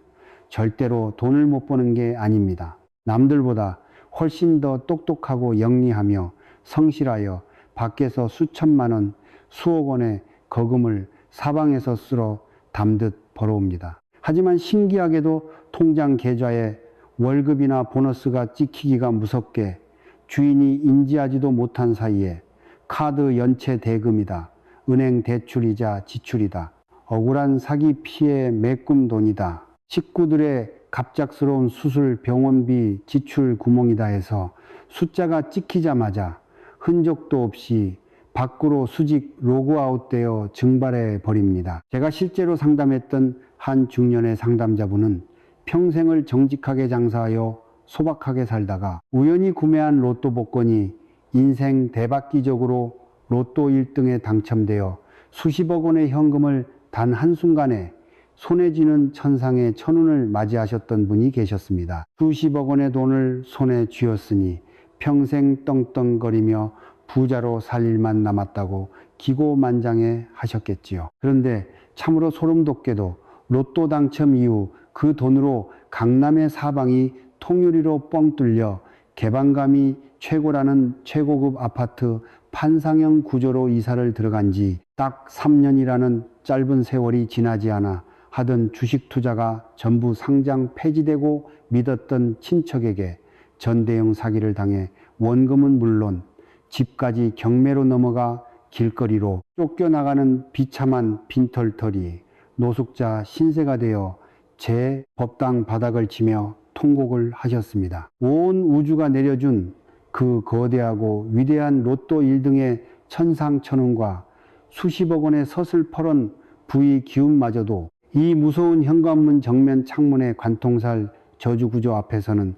Speaker 1: 절대로 돈을 못 버는 게 아닙니다. 남들보다 훨씬 더 똑똑하고 영리하며 성실하여 밖에서 수천만 원, 수억 원의 거금을 사방에서 쓸어 담듯 벌어옵니다. 하지만 신기하게도 통장 계좌에 월급이나 보너스가 찍히기가 무섭게 주인이 인지하지도 못한 사이에 카드 연체 대금이다, 은행 대출이자 지출이다, 억울한 사기 피해 메꿈 돈이다, 식구들의 갑작스러운 수술 병원비 지출 구멍이다 해서 숫자가 찍히자마자 흔적도 없이 밖으로 수직 로그아웃되어 증발해 버립니다. 제가 실제로 상담했던 한 중년의 상담자분은 평생을 정직하게 장사하여 소박하게 살다가 우연히 구매한 로또 복권이 인생 대박기적으로 로또 1등에 당첨되어 수십억 원의 현금을 단 한순간에 손에 쥐는 천상의 천운을 맞이하셨던 분이 계셨습니다. 수십억 원의 돈을 손에 쥐었으니 평생 떵떵거리며 부자로 살 일만 남았다고 기고만장해 하셨겠지요. 그런데 참으로 소름 돋게도 로또 당첨 이후 그 돈으로 강남의 사방이 통유리로 뻥 뚫려 개방감이 최고라는 최고급 아파트 판상형 구조로 이사를 들어간 지 딱 3년이라는 짧은 세월이 지나지 않아 하던 주식 투자가 전부 상장 폐지되고 믿었던 친척에게 전대형 사기를 당해 원금은 물론 집까지 경매로 넘어가 길거리로 쫓겨나가는 비참한 빈털터리 노숙자 신세가 되어 제 법당 바닥을 치며 통곡을 하셨습니다. 온 우주가 내려준 그 거대하고 위대한 로또 1등의 천상천운과 수십억 원의 서슬퍼런 부의 기운마저도 이 무서운 현관문 정면 창문의 관통살 저주구조 앞에서는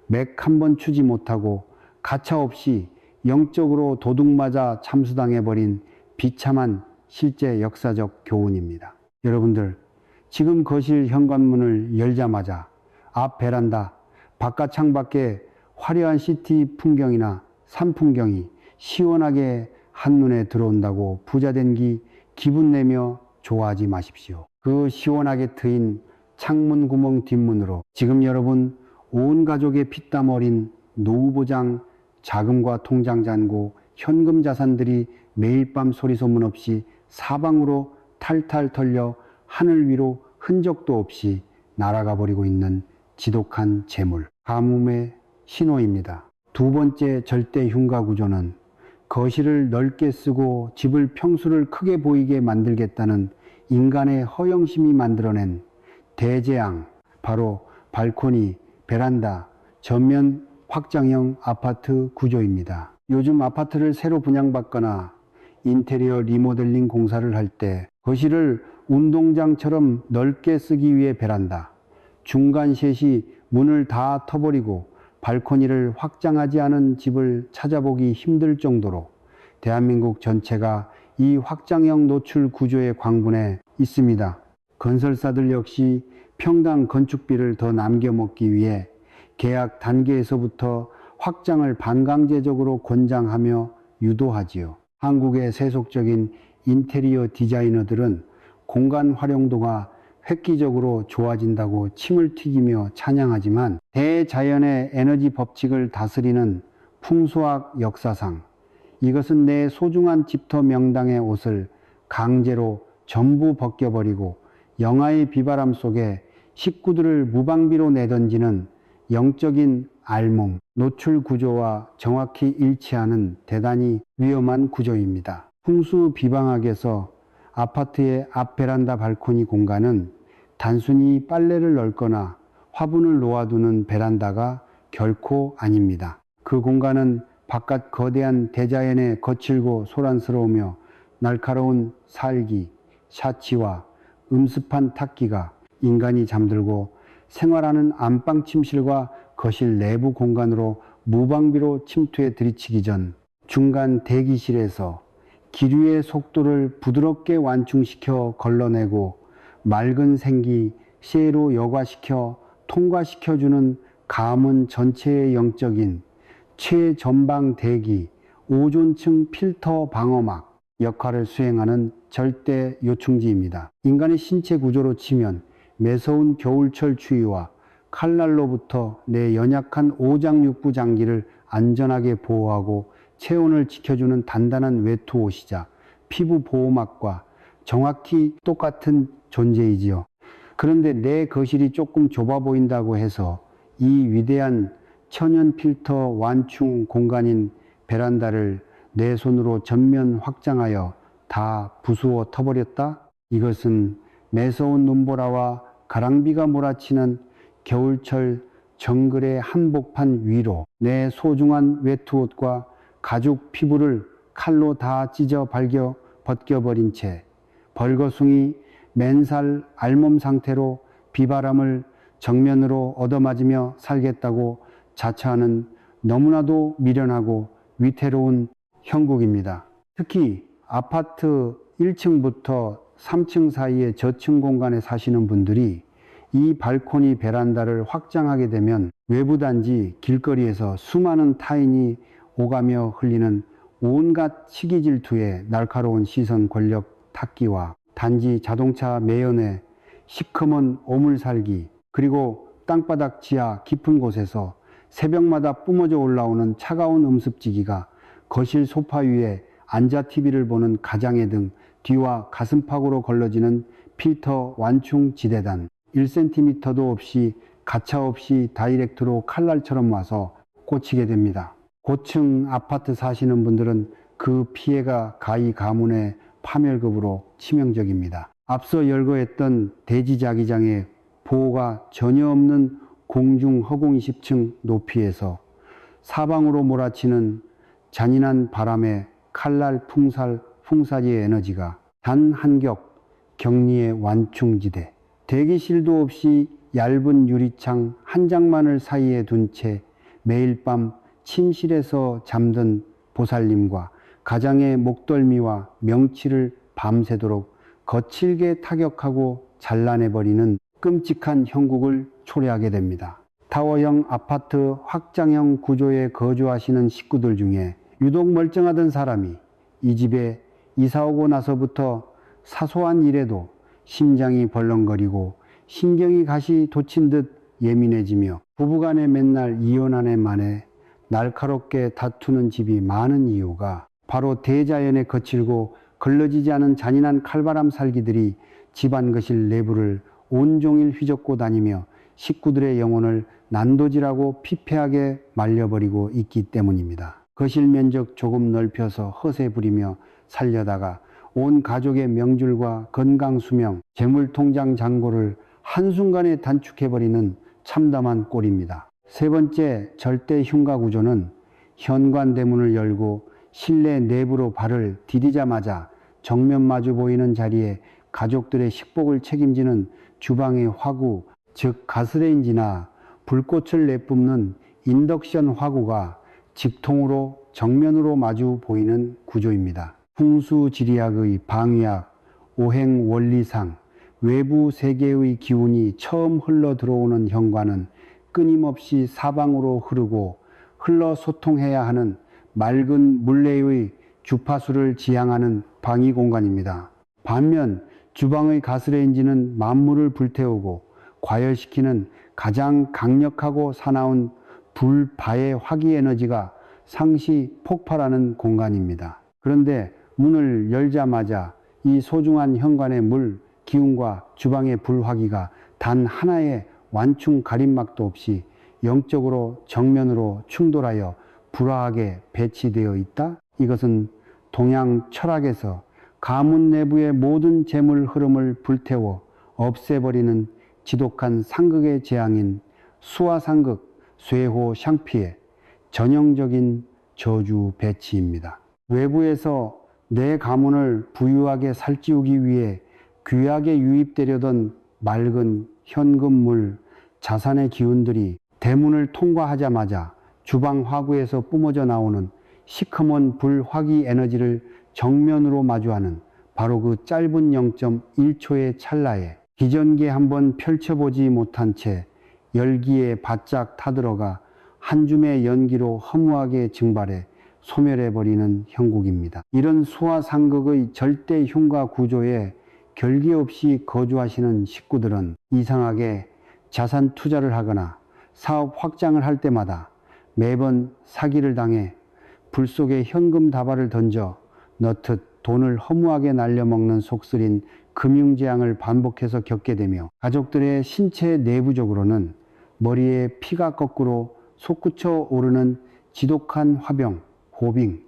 Speaker 1: 맥 한 번 추지 못하고 가차없이 영적으로 도둑맞아 참수당해버린 비참한 실제 역사적 교훈입니다. 여러분들, 지금 거실 현관문을 열자마자 앞 베란다, 바깥 창밖에 화려한 시티 풍경이나 산 풍경이 시원하게 한눈에 들어온다고 부자된 기분 내며 좋아하지 마십시오. 그 시원하게 트인 창문 구멍 뒷문으로 지금 여러분 온 가족의 피땀 어린 노후보장 자금과 통장 잔고 현금 자산들이 매일 밤 소리 소문 없이 사방으로 탈탈 털려 하늘 위로 흔적도 없이 날아가 버리고 있는 지독한 재물, 가뭄의 신호입니다. 두 번째 절대 흉가 구조는 거실을 넓게 쓰고 집을 평수를 크게 보이게 만들겠다는 인간의 허영심이 만들어낸 대재앙, 바로 발코니, 베란다, 전면 확장형 아파트 구조입니다. 요즘 아파트를 새로 분양받거나 인테리어 리모델링 공사를 할 때 거실을 운동장처럼 넓게 쓰기 위해 베란다, 중간 셋이 문을 다 터버리고 발코니를 확장하지 않은 집을 찾아보기 힘들 정도로 대한민국 전체가 이 확장형 노출 구조의 광분에 있습니다. 건설사들 역시 평당 건축비를 더 남겨먹기 위해 계약 단계에서부터 확장을 반강제적으로 권장하며 유도하지요. 한국의 세속적인 인테리어 디자이너들은 공간 활용도가 획기적으로 좋아진다고 침을 튀기며 찬양하지만 대자연의 에너지 법칙을 다스리는 풍수학 역사상 이것은 내 소중한 집터 명당의 옷을 강제로 전부 벗겨버리고 영하의 비바람 속에 식구들을 무방비로 내던지는 영적인 알몸, 노출 구조와 정확히 일치하는 대단히 위험한 구조입니다. 풍수비방학에서 아파트의 앞 베란다 발코니 공간은 단순히 빨래를 널거나 화분을 놓아두는 베란다가 결코 아닙니다. 그 공간은 바깥 거대한 대자연의 거칠고 소란스러우며 날카로운 살기, 샤치와 음습한 탁기가 인간이 잠들고 생활하는 안방 침실과 거실 내부 공간으로 무방비로 침투해 들이치기 전 중간 대기실에서 기류의 속도를 부드럽게 완충시켜 걸러내고 맑은 생기 쇠로 여과시켜 통과시켜주는 가문 전체의 영적인 최전방 대기 오존층 필터 방어막 역할을 수행하는 절대 요충지입니다. 인간의 신체 구조로 치면 매서운 겨울철 추위와 칼날로부터 내 연약한 오장육부 장기를 안전하게 보호하고 체온을 지켜주는 단단한 외투옷이자 피부 보호막과 정확히 똑같은 존재이지요. 그런데 내 거실이 조금 좁아 보인다고 해서 이 위대한 천연 필터 완충 공간인 베란다를 내 손으로 전면 확장하여 다 부수어 터버렸다? 이것은 매서운 눈보라와 가랑비가 몰아치는 겨울철 정글의 한복판 위로 내 소중한 외투옷과 가죽 피부를 칼로 다 찢어 벗겨버린 채 벌거숭이 맨살 알몸 상태로 비바람을 정면으로 얻어맞으며 살겠다고 자처하는 너무나도 미련하고 위태로운 형국입니다. 특히 아파트 1층부터 3층 사이의 저층 공간에 사시는 분들이 이 발코니 베란다를 확장하게 되면 외부 단지 길거리에서 수많은 타인이 오가며 흘리는 온갖 시기 질투의 날카로운 시선 권력 탁기와 단지 자동차 매연의 시커먼 오물살기, 그리고 땅바닥 지하 깊은 곳에서 새벽마다 뿜어져 올라오는 차가운 음습지기가 거실 소파 위에 앉아 TV를 보는 가장의 등 뒤와 가슴팍으로 걸러지는 필터 완충 지대단, 1cm도 없이 가차없이 다이렉트로 칼날처럼 와서 꽂히게 됩니다. 고층 아파트 사시는 분들은 그 피해가 가히 가문의 파멸급으로 치명적입니다. 앞서 열거했던 대지자기장의 보호가 전혀 없는 공중 허공 20층 높이에서 사방으로 몰아치는 잔인한 바람에 칼날 풍사지의 에너지가 단 한 겹 격리의 완충지대, 대기실도 없이 얇은 유리창 한 장만을 사이에 둔 채 매일 밤 침실에서 잠든 보살님과 가장의 목덜미와 명치를 밤새도록 거칠게 타격하고 잘라내버리는 끔찍한 형국을 초래하게 됩니다. 타워형 아파트 확장형 구조에 거주하시는 식구들 중에 유독 멀쩡하던 사람이 이 집에 이사오고 나서부터 사소한 일에도 심장이 벌렁거리고 신경이 가시 돋친 듯 예민해지며 부부간에 맨날 이혼한 해 만에 날카롭게 다투는 집이 많은 이유가 바로 대자연에 거칠고 걸러지지 않은 잔인한 칼바람 살기들이 집안 거실 내부를 온종일 휘젓고 다니며 식구들의 영혼을 난도질하고 피폐하게 말려버리고 있기 때문입니다. 거실 면적 조금 넓혀서 허세 부리며 살려다가 온 가족의 명줄과 건강 수명, 재물통장 잔고를 한순간에 단축해버리는 참담한 꼴입니다. 세 번째 절대 흉가 구조는 현관대문을 열고 실내 내부로 발을 디디자마자 정면 마주 보이는 자리에 가족들의 식복을 책임지는 주방의 화구, 즉 가스레인지나 불꽃을 내뿜는 인덕션 화구가 직통으로 정면으로 마주 보이는 구조입니다. 풍수지리학의 방위학, 오행 원리상, 외부 세계의 기운이 처음 흘러 들어오는 현관은 끊임없이 사방으로 흐르고 흘러 소통해야 하는 맑은 물레의 주파수를 지향하는 방위 공간입니다. 반면 주방의 가스레인지는 만물을 불태우고 과열시키는 가장 강력하고 사나운 불바의 화기 에너지가 상시 폭발하는 공간입니다. 그런데 문을 열자마자 이 소중한 현관의 물, 기운과 주방의 불화기가 단 하나의 완충 가림막도 없이 영적으로 정면으로 충돌하여 불화하게 배치되어 있다? 이것은 동양 철학에서 가문 내부의 모든 재물 흐름을 불태워 없애버리는 지독한 상극의 재앙인 수화상극, 쇠호 샹피의 전형적인 저주 배치입니다. 외부에서 내 가문을 부유하게 살찌우기 위해 귀하게 유입되려던 맑은 현금물, 자산의 기운들이 대문을 통과하자마자 주방 화구에서 뿜어져 나오는 시커먼 불화기 에너지를 정면으로 마주하는 바로 그 짧은 0.1초의 찰나에 기전기 한번 펼쳐보지 못한 채 열기에 바짝 타들어가 한 줌의 연기로 허무하게 증발해 소멸해버리는 형국입니다. 이런 수화상극의 절대 흉가 구조에 결기 없이 거주하시는 식구들은 이상하게 자산 투자를 하거나 사업 확장을 할 때마다 매번 사기를 당해 불 속에 현금 다발을 던져 넣듯 돈을 허무하게 날려먹는 속쓰린 금융재앙을 반복해서 겪게 되며 가족들의 신체 내부적으로는 머리에 피가 거꾸로 솟구쳐 오르는 지독한 화병, 고빙,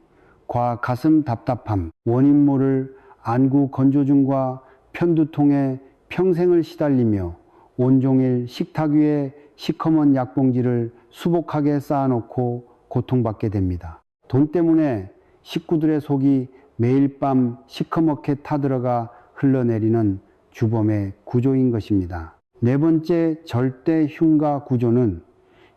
Speaker 1: 가슴 답답함, 원인 모를 안구 건조증과 편두통에 평생을 시달리며 온종일 식탁 위에 시커먼 약봉지를 수복하게 쌓아놓고 고통받게 됩니다. 돈 때문에 식구들의 속이 매일 밤 시커멓게 타들어가 흘러내리는 주범의 구조인 것입니다. 네 번째 절대 흉가 구조는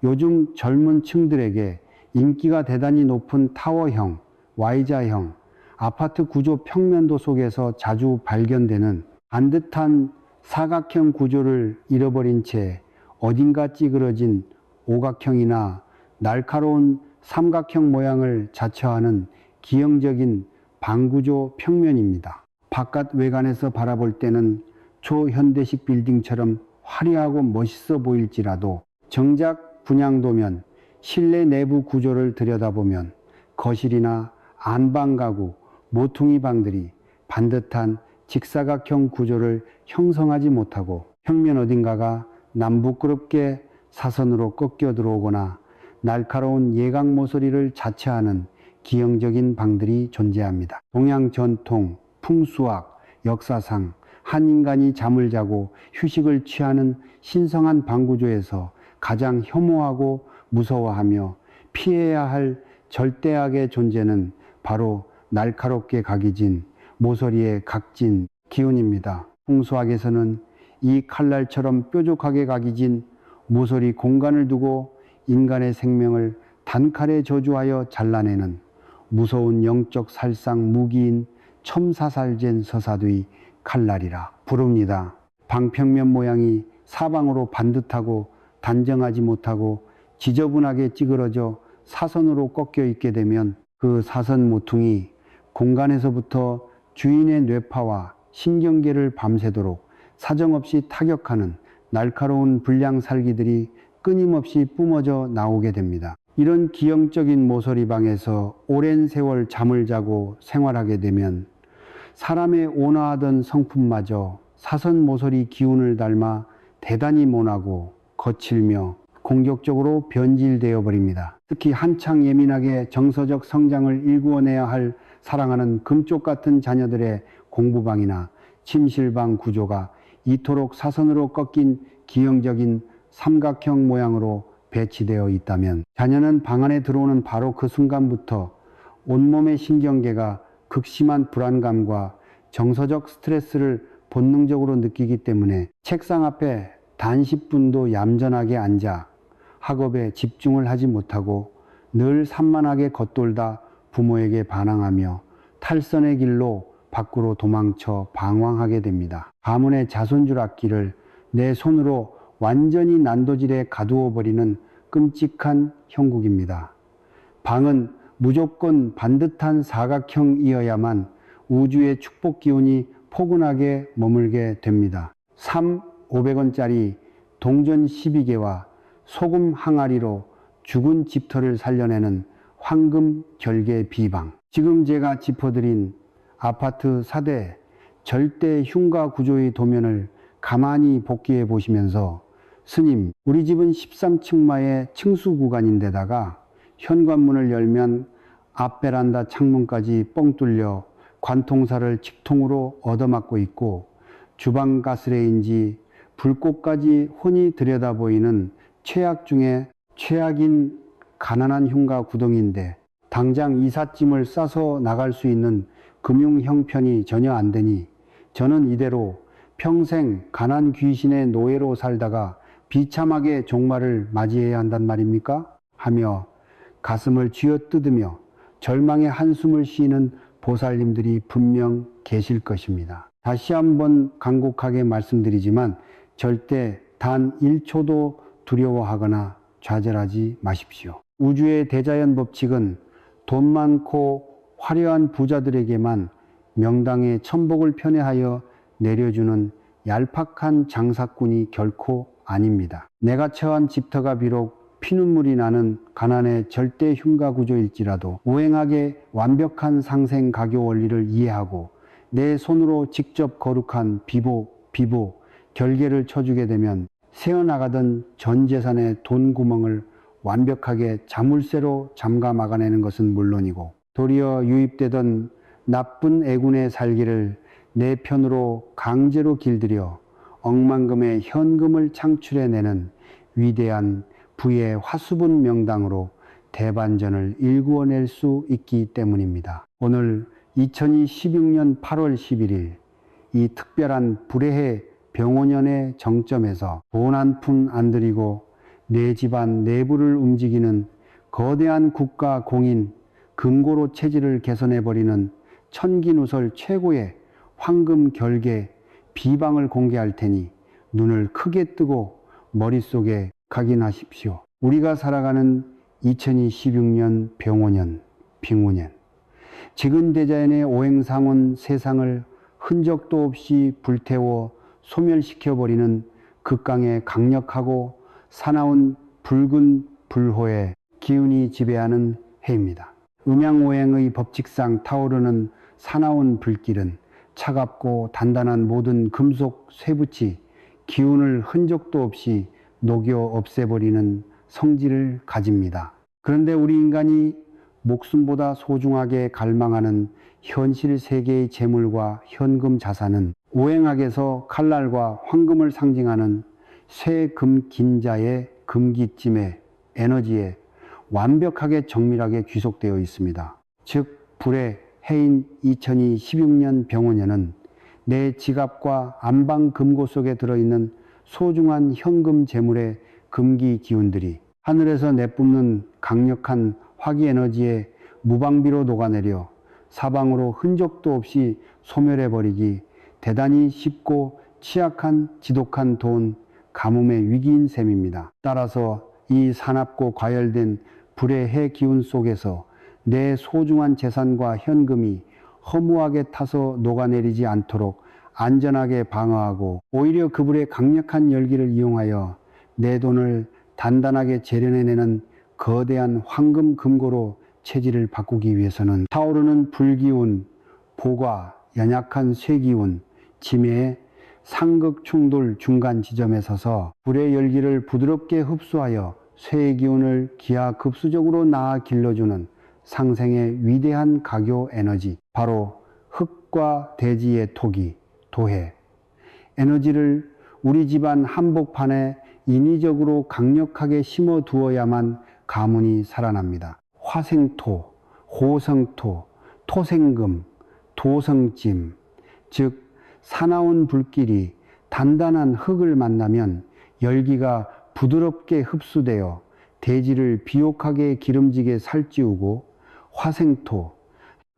Speaker 1: 요즘 젊은 층들에게 인기가 대단히 높은 타워형, Y자형, 아파트 구조 평면도 속에서 자주 발견되는 반듯한 사각형 구조를 잃어버린 채 어딘가 찌그러진 오각형이나 날카로운 삼각형 모양을 자처하는 기형적인 방구조 평면입니다. 바깥 외관에서 바라볼 때는 초현대식 빌딩처럼 화려하고 멋있어 보일지라도 정작 분양도면 실내 내부 구조를 들여다보면 거실이나 안방 가구, 모퉁이 방들이 반듯한 직사각형 구조를 형성하지 못하고 평면 어딘가가 남부끄럽게 사선으로 꺾여 들어오거나 날카로운 예각 모서리를 자처하는 기형적인 방들이 존재합니다. 동양 전통, 풍수학, 역사상 한 인간이 잠을 자고 휴식을 취하는 신성한 방구조에서 가장 혐오하고 무서워하며 피해야 할 절대악의 존재는 바로 날카롭게 각이진 모서리의 각진 기운입니다. 풍수학에서는 이 칼날처럼 뾰족하게 각이진 모서리 공간을 두고 인간의 생명을 단칼에 저주하여 잘라내는 무서운 영적 살상 무기인 첨사살젠 서사두의 칼날이라 부릅니다. 방평면 모양이 사방으로 반듯하고 단정하지 못하고 지저분하게 찌그러져 사선으로 꺾여 있게 되면 그 사선 모퉁이 공간에서부터 주인의 뇌파와 신경계를 밤새도록 사정없이 타격하는 날카로운 불량살기들이 끊임없이 뿜어져 나오게 됩니다. 이런 기형적인 모서리방에서 오랜 세월 잠을 자고 생활하게 되면 사람의 온화하던 성품마저 사선 모서리 기운을 닮아 대단히 모나고 거칠며 공격적으로 변질되어 버립니다. 특히 한창 예민하게 정서적 성장을 일구어내야 할 사랑하는 금쪽 같은 자녀들의 공부방이나 침실방 구조가 이토록 사선으로 꺾인 기형적인 삼각형 모양으로 배치되어 있다면 자녀는 방 안에 들어오는 바로 그 순간부터 온몸의 신경계가 극심한 불안감과 정서적 스트레스를 본능적으로 느끼기 때문에 책상 앞에 단 10분도 얌전하게 앉아 학업에 집중을 하지 못하고 늘 산만하게 겉돌다 부모에게 반항하며 탈선의 길로 밖으로 도망쳐 방황하게 됩니다. 가문의 자손줄 악기를 내 손으로 완전히 난도질에 가두어 버리는 끔찍한 형국입니다. 방은 무조건 반듯한 사각형이어야만 우주의 축복 기운이 포근하게 머물게 됩니다. 500원짜리 동전 12개와 소금 항아리로 죽은 집터를 살려내는 황금 결계 비방. 지금 제가 짚어드린 아파트 4대 절대 흉가 구조의 도면을 가만히 복기해 보시면서 스님, 우리 집은 13층마의 층수 구간인데다가 현관문을 열면 앞 베란다 창문까지 뻥 뚫려 관통사를 직통으로 얻어맞고 있고 주방 가스레인지 불꽃까지 훤히 들여다 보이는 최악 중에 최악인 가난한 흉가 구덩이인데 당장 이삿짐을 싸서 나갈 수 있는 금융 형편이 전혀 안 되니 저는 이대로 평생 가난 귀신의 노예로 살다가 비참하게 종말을 맞이해야 한단 말입니까? 하며 가슴을 쥐어뜯으며 절망의 한숨을 쉬는 보살님들이 분명 계실 것입니다. 다시 한번 간곡하게 말씀드리지만 절대 단 1초도 두려워하거나 좌절하지 마십시오. 우주의 대자연 법칙은 돈 많고 화려한 부자들에게만 명당의 천복을 편애하여 내려주는 얄팍한 장사꾼이 결코 아닙니다. 내가 처한 집터가 비록 피눈물이 나는 가난의 절대 흉가 구조일지라도 우행하게 완벽한 상생 가교 원리를 이해하고 내 손으로 직접 거룩한 비보, 결계를 쳐주게 되면 새어나가던 전 재산의 돈 구멍을 완벽하게 자물쇠로 잠가 막아내는 것은 물론이고 도리어 유입되던 나쁜 애군의 살기를 내 편으로 강제로 길들여 억만금의 현금을 창출해내는 위대한 부의 화수분 명당으로 대반전을 일구어낼 수 있기 때문입니다. 오늘 2016년 8월 11일 이 특별한 불의 병오년의 정점에서 돈 한 푼 안 들이고 내 집안 내부를 움직이는 거대한 국가 공인 금고로 체질을 개선해버리는 천기누설 최고의 황금 결계 비방을 공개할 테니 눈을 크게 뜨고 머릿속에 각인하십시오. 우리가 살아가는 2026년 병오년, 빙오년, 지근대자연의 오행상온 세상을 흔적도 없이 불태워 소멸시켜버리는 극강의 강력하고 사나운 붉은 불호의 기운이 지배하는 해입니다. 음양오행의 법칙상 타오르는 사나운 불길은 차갑고 단단한 모든 금속 쇠붙이 기운을 흔적도 없이 녹여 없애버리는 성질을 가집니다. 그런데 우리 인간이 목숨보다 소중하게 갈망하는 현실 세계의 재물과 현금 자산은 오행학에서 칼날과 황금을 상징하는 쇠금긴자의 금기찜의 에너지에 완벽하게 정밀하게 귀속되어 있습니다. 즉 불의 해인 2016년 병오년은 내 지갑과 안방 금고 속에 들어있는 소중한 현금 재물의 금기 기운들이 하늘에서 내뿜는 강력한 화기 에너지에 무방비로 녹아내려 사방으로 흔적도 없이 소멸해버리기 대단히 쉽고 취약한 지독한 돈 가뭄의 위기인 셈입니다. 따라서 이 사납고 과열된 불의 해 기운 속에서 내 소중한 재산과 현금이 허무하게 타서 녹아내리지 않도록 안전하게 방어하고 오히려 그 불의 강력한 열기를 이용하여 내 돈을 단단하게 재련해내는 거대한 황금 금고로 체질을 바꾸기 위해서는 타오르는 불기운, 보과, 연약한 쇠기운, 지매의 상극 충돌 중간 지점에 서서 불의 열기를 부드럽게 흡수하여 쇠의 기운을 기하급수적으로 낳아 길러주는 상생의 위대한 가교 에너지, 바로 흙과 대지의 토기, 도해 에너지를 우리 집안 한복판에 인위적으로 강력하게 심어 두어야만 가문이 살아납니다. 화생토, 호성토, 토생금, 도성찜, 즉 사나운 불길이 단단한 흙을 만나면 열기가 부드럽게 흡수되어 대지를 비옥하게 기름지게 살찌우고 화생토,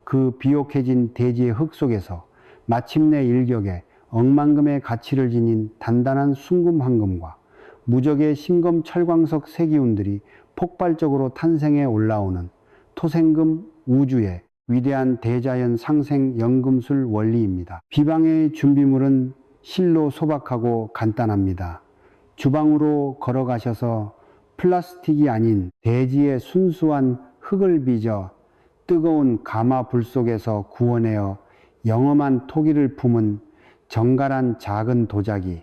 Speaker 1: 그 비옥해진 대지의 흙 속에서 마침내 일격에 억만금의 가치를 지닌 단단한 순금황금과 무적의 신검철광석 세기운들이 폭발적으로 탄생해 올라오는 토생금 우주의 위대한 대자연 상생 연금술 원리입니다. 비방의 준비물은 실로 소박하고 간단합니다. 주방으로 걸어가셔서 플라스틱이 아닌 대지의 순수한 흙을 빚어 뜨거운 가마 불 속에서 구워내어 영험한 토기를 품은 정갈한 작은 도자기,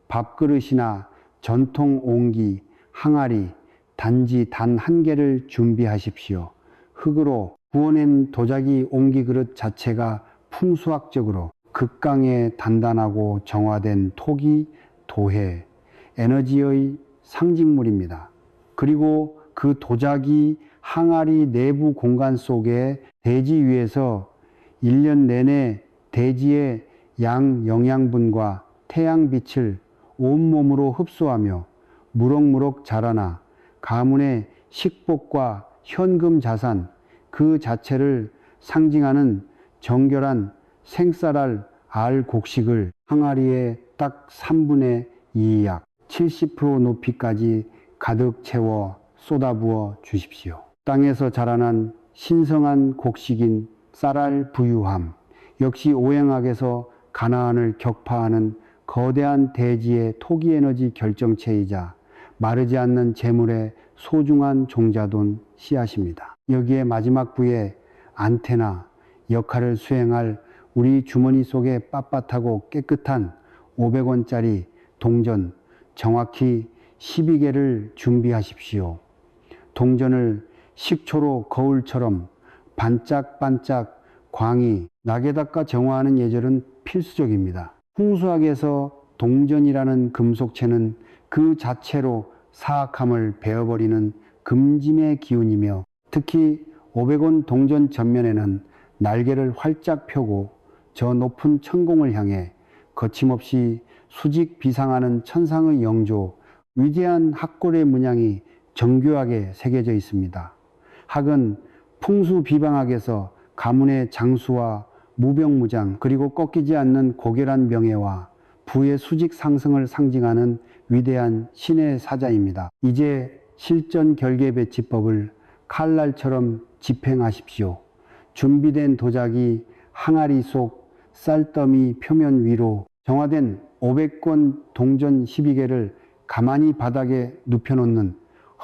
Speaker 1: 밥그릇이나 전통 옹기, 항아리, 단지 단 한 개를 준비하십시오. 흙으로 구워낸 도자기 옹기 그릇 자체가 풍수학적으로 극강의 단단하고 정화된 토기, 도해, 에너지의 상징물입니다. 그리고 그 도자기, 항아리 내부 공간 속에 대지 위에서 1년 내내 대지의 양 영양분과 태양빛을 온몸으로 흡수하며 무럭무럭 자라나 가문의 식복과 현금 자산 그 자체를 상징하는 정결한 생쌀알 알 곡식을 항아리에 딱 3분의 2약 70% 높이까지 가득 채워 쏟아부어 주십시오. 땅에서 자라난 신성한 곡식인 쌀알 부유함, 역시 오행학에서 가나안을 격파하는 거대한 대지의 토기 에너지 결정체이자 마르지 않는 재물의 소중한 종자돈 씨앗입니다. 여기에 마지막 부에 안테나 역할을 수행할 우리 주머니 속에 빳빳하고 깨끗한 500원짜리 동전 정확히 12개를 준비하십시오. 동전을 식초로 거울처럼 반짝반짝 광이 나게 닦아 정화하는 예절은 필수적입니다. 풍수학에서 동전이라는 금속체는 그 자체로 사악함을 베어버리는 금짐의 기운이며, 특히 500원 동전 전면에는 날개를 활짝 펴고 저 높은 천공을 향해 거침없이 수직 비상하는 천상의 영조, 위대한 학골의 문양이 정교하게 새겨져 있습니다. 학은 풍수비방학에서 가문의 장수와 무병무장, 그리고 꺾이지 않는 고결한 명예와 부의 수직 상승을 상징하는 위대한 신의 사자입니다. 이제 실전 결계 배치법을 칼날처럼 집행하십시오. 준비된 도자기 항아리 속 쌀더미 표면 위로 정화된 500권 동전 12개를 가만히 바닥에 눕혀놓는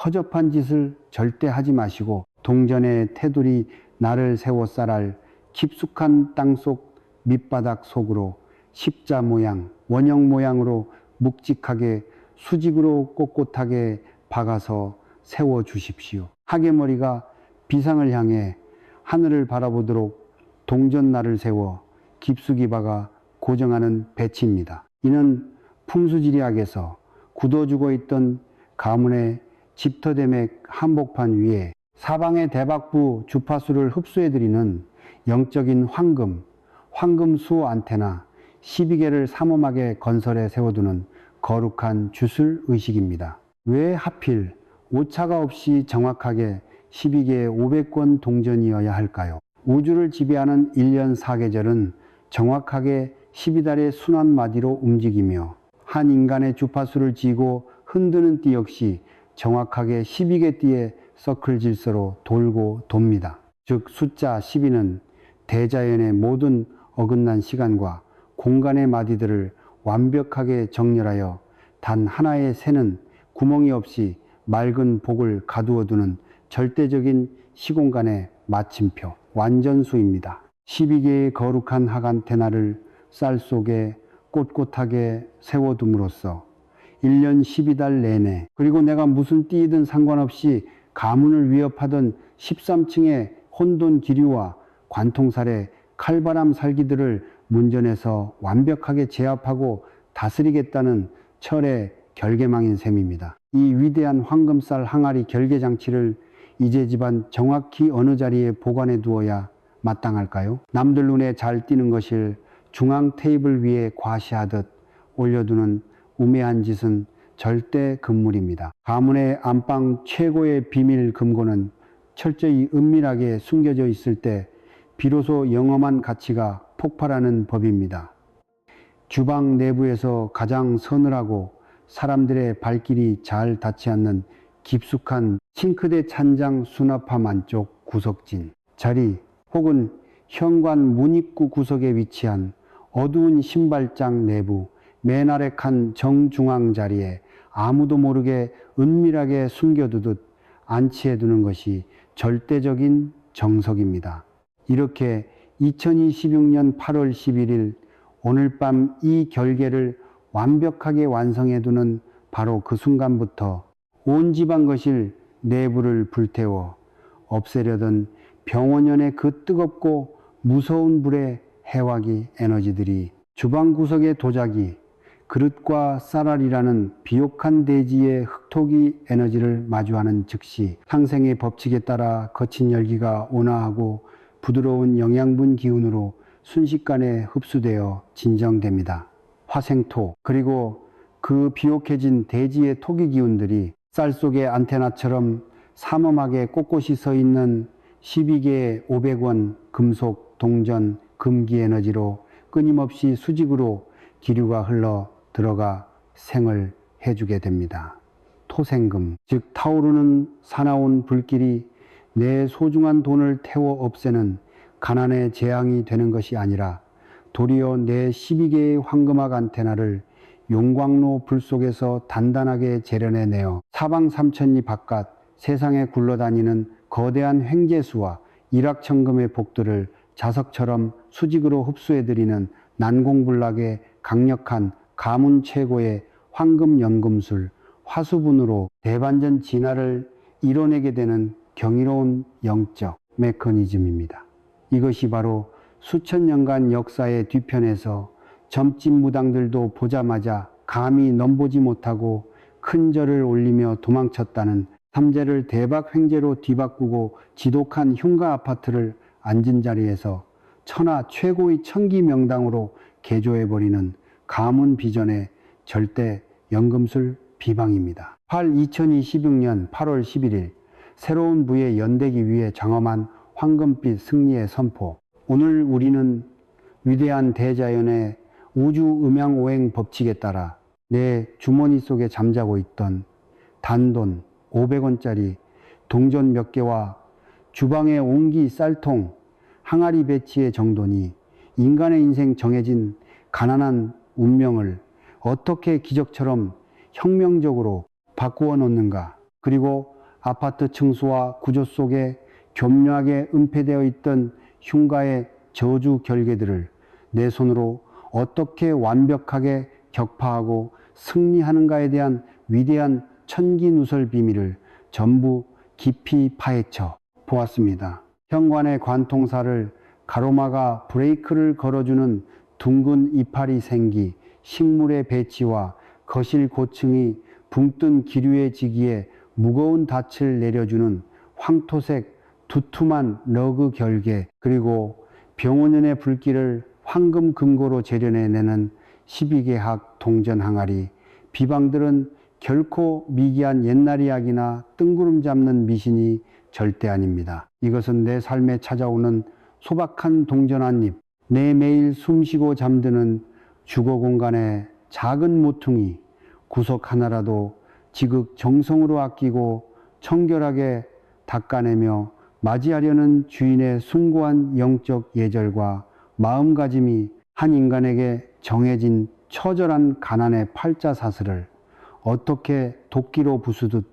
Speaker 1: 허접한 짓을 절대 하지 마시고, 동전의 테두리 날을 세워 쌀할 깊숙한 땅속 밑바닥 속으로 십자 모양, 원형 모양으로 묵직하게 수직으로 꼿꼿하게 박아서 세워 주십시오. 학의 머리가 비상을 향해 하늘을 바라보도록 동전날을 세워 깊숙이 박아 고정하는 배치입니다. 이는 풍수지리학에서 굳어 죽어 있던 가문의 집터대맥 한복판 위에 사방의 대박부 주파수를 흡수해드리는 영적인 황금수 안테나 12개를 삼엄하게 건설해 세워두는 거룩한 주술의식입니다. 왜 하필 오차가 없이 정확하게 12개의 500권 동전이어야 할까요? 우주를 지배하는 1년 4계절은 정확하게 12달의 순환마디로 움직이며, 한 인간의 주파수를 쥐고 흔드는 띠 역시 정확하게 12개 띠의 서클 질서로 돌고 돕니다. 즉 숫자 12는 대자연의 모든 어긋난 시간과 공간의 마디들을 완벽하게 정렬하여 단 하나의 새는 구멍이 없이 맑은 복을 가두어두는 절대적인 시공간의 마침표, 완전수입니다. 12개의 거룩한 학안테나를 쌀 속에 꼿꼿하게 세워둠으로써 1년 12달 내내, 그리고 내가 무슨 띠이든 상관없이 가문을 위협하던 13층의 혼돈 기류와 관통살의 칼바람 살기들을 문전에서 완벽하게 제압하고 다스리겠다는 철의 결계망인 셈입니다. 이 위대한 황금쌀 항아리 결계장치를 이제 집안 정확히 어느 자리에 보관해 두어야 마땅할까요? 남들 눈에 잘 띄는 것을 중앙 테이블 위에 과시하듯 올려두는 우매한 짓은 절대 금물입니다. 가문의 안방 최고의 비밀 금고는 철저히 은밀하게 숨겨져 있을 때 비로소 영험한 가치가 폭발하는 법입니다. 주방 내부에서 가장 서늘하고 사람들의 발길이 잘 닿지 않는 깊숙한 싱크대 찬장 수납함 안쪽 구석진 자리, 혹은 현관 문입구 구석에 위치한 어두운 신발장 내부 맨 아래 칸 정중앙 자리에 아무도 모르게 은밀하게 숨겨두듯 안치해두는 것이 절대적인 정석입니다. 이렇게 2026년 8월 11일 오늘 밤 이 결계를 완벽하게 완성해두는 바로 그 순간부터 온 집안 거실 내부를 불태워 없애려던 병원연의 그 뜨겁고 무서운 불의 해와기 에너지들이 주방 구석의 도자기, 그릇과 쌀알이라는 비옥한 대지의 흑토기 에너지를 마주하는 즉시 상생의 법칙에 따라 거친 열기가 온화하고 부드러운 영양분 기운으로 순식간에 흡수되어 진정됩니다. 화생토, 그리고 그 비옥해진 대지의 토기 기운들이 쌀 속의 안테나처럼 삼엄하게 꼿꼿이 서 있는 12개의 500원 금속 동전 금기 에너지로 끊임없이 수직으로 기류가 흘러 들어가 생을 해주게 됩니다. 토생금, 즉 타오르는 사나운 불길이 내 소중한 돈을 태워 없애는 가난의 재앙이 되는 것이 아니라 도리어 내 12개의 황금학 안테나를 용광로 불 속에서 단단하게 재련해내어 사방삼천리 바깥 세상에 굴러다니는 거대한 횡재수와 일확천금의 복들을 자석처럼 수직으로 흡수해드리는 난공불락의 강력한 가문 최고의 황금연금술 화수분으로 대반전 진화를 이뤄내게 되는 경이로운 영적 메커니즘입니다. 이것이 바로 수천 년간 역사의 뒤편에서 점집 무당들도 보자마자 감히 넘보지 못하고 큰 절을 올리며 도망쳤다는 삼재를 대박 횡재로 뒤바꾸고 지독한 흉가 아파트를 앉은 자리에서 천하 최고의 천기 명당으로 개조해버리는 가문 비전의 절대 연금술 비방입니다. 2026년 8월 11일 새로운 부에 연대기 위해 장엄한 황금빛 승리의 선포. 오늘 우리는 위대한 대자연의 우주 음양오행 법칙에 따라 내 주머니 속에 잠자고 있던 단돈 500원짜리 동전 몇 개와 주방의 옹기 쌀통 항아리 배치의 정돈이 인간의 인생 정해진 가난한 운명을 어떻게 기적처럼 혁명적으로 바꾸어 놓는가. 그리고 아파트 층수와 구조 속에 교묘하게 은폐되어 있던 흉가의 저주 결계들을 내 손으로 어떻게 완벽하게 격파하고 승리하는가에 대한 위대한 천기누설 비밀을 전부 깊이 파헤쳐 보았습니다. 현관의 관통사를 가로막아 브레이크를 걸어주는 둥근 이파리 생기, 식물의 배치와 거실 고층이 붕뜬 기류의 지기에 무거운 닻을 내려주는 황토색 두툼한 러그 결계, 그리고 병원연의 불길을 황금 금고로 재련해내는 12개학 동전 항아리. 비방들은 결코 미개한 옛날 이야기나 뜬구름 잡는 미신이 절대 아닙니다. 이것은 내 삶에 찾아오는 소박한 동전 한 입, 내 매일 숨쉬고 잠드는 주거 공간의 작은 모퉁이, 구석 하나라도 지극 정성으로 아끼고 청결하게 닦아내며 맞이하려는 주인의 숭고한 영적 예절과 마음가짐이 한 인간에게 정해진 처절한 가난의 팔자사슬을 어떻게 도끼로 부수듯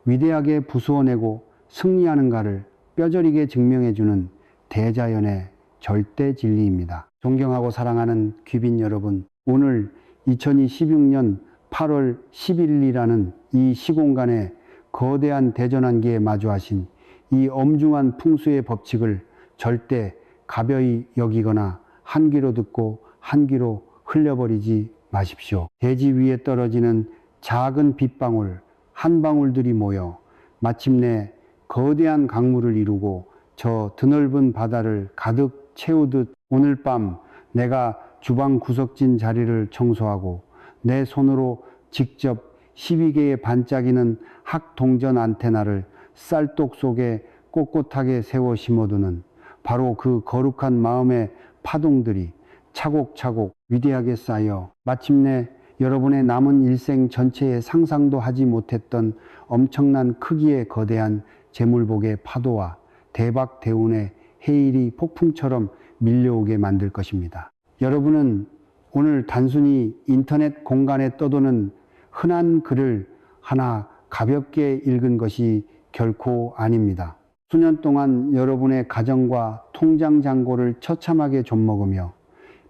Speaker 1: 위대하게 부수어내고 승리하는가를 뼈저리게 증명해주는 대자연의 절대 진리입니다. 존경하고 사랑하는 귀빈 여러분, 오늘 2026년 8월 11일이라는 이 시공간에 거대한 대전환기에 마주하신 이 엄중한 풍수의 법칙을 절대 가벼이 여기거나 한 귀로 듣고 한 귀로 흘려버리지 마십시오. 대지 위에 떨어지는 작은 빗방울 한 방울들이 모여 마침내 거대한 강물을 이루고 저 드넓은 바다를 가득 채우듯 오늘 밤 내가 주방 구석진 자리를 청소하고 내 손으로 직접 12개의 반짝이는 학동전 안테나를 쌀독 속에 꼿꼿하게 세워 심어두는 바로 그 거룩한 마음의 파동들이 차곡차곡 위대하게 쌓여 마침내 여러분의 남은 일생 전체에 상상도 하지 못했던 엄청난 크기의 거대한 재물복의 파도와 대박 대운의 해일이 폭풍처럼 밀려오게 만들 것입니다. 여러분은 오늘 단순히 인터넷 공간에 떠도는 흔한 글을 하나 가볍게 읽은 것이 결코 아닙니다. 수년 동안 여러분의 가정과 통장 잔고를 처참하게 좀먹으며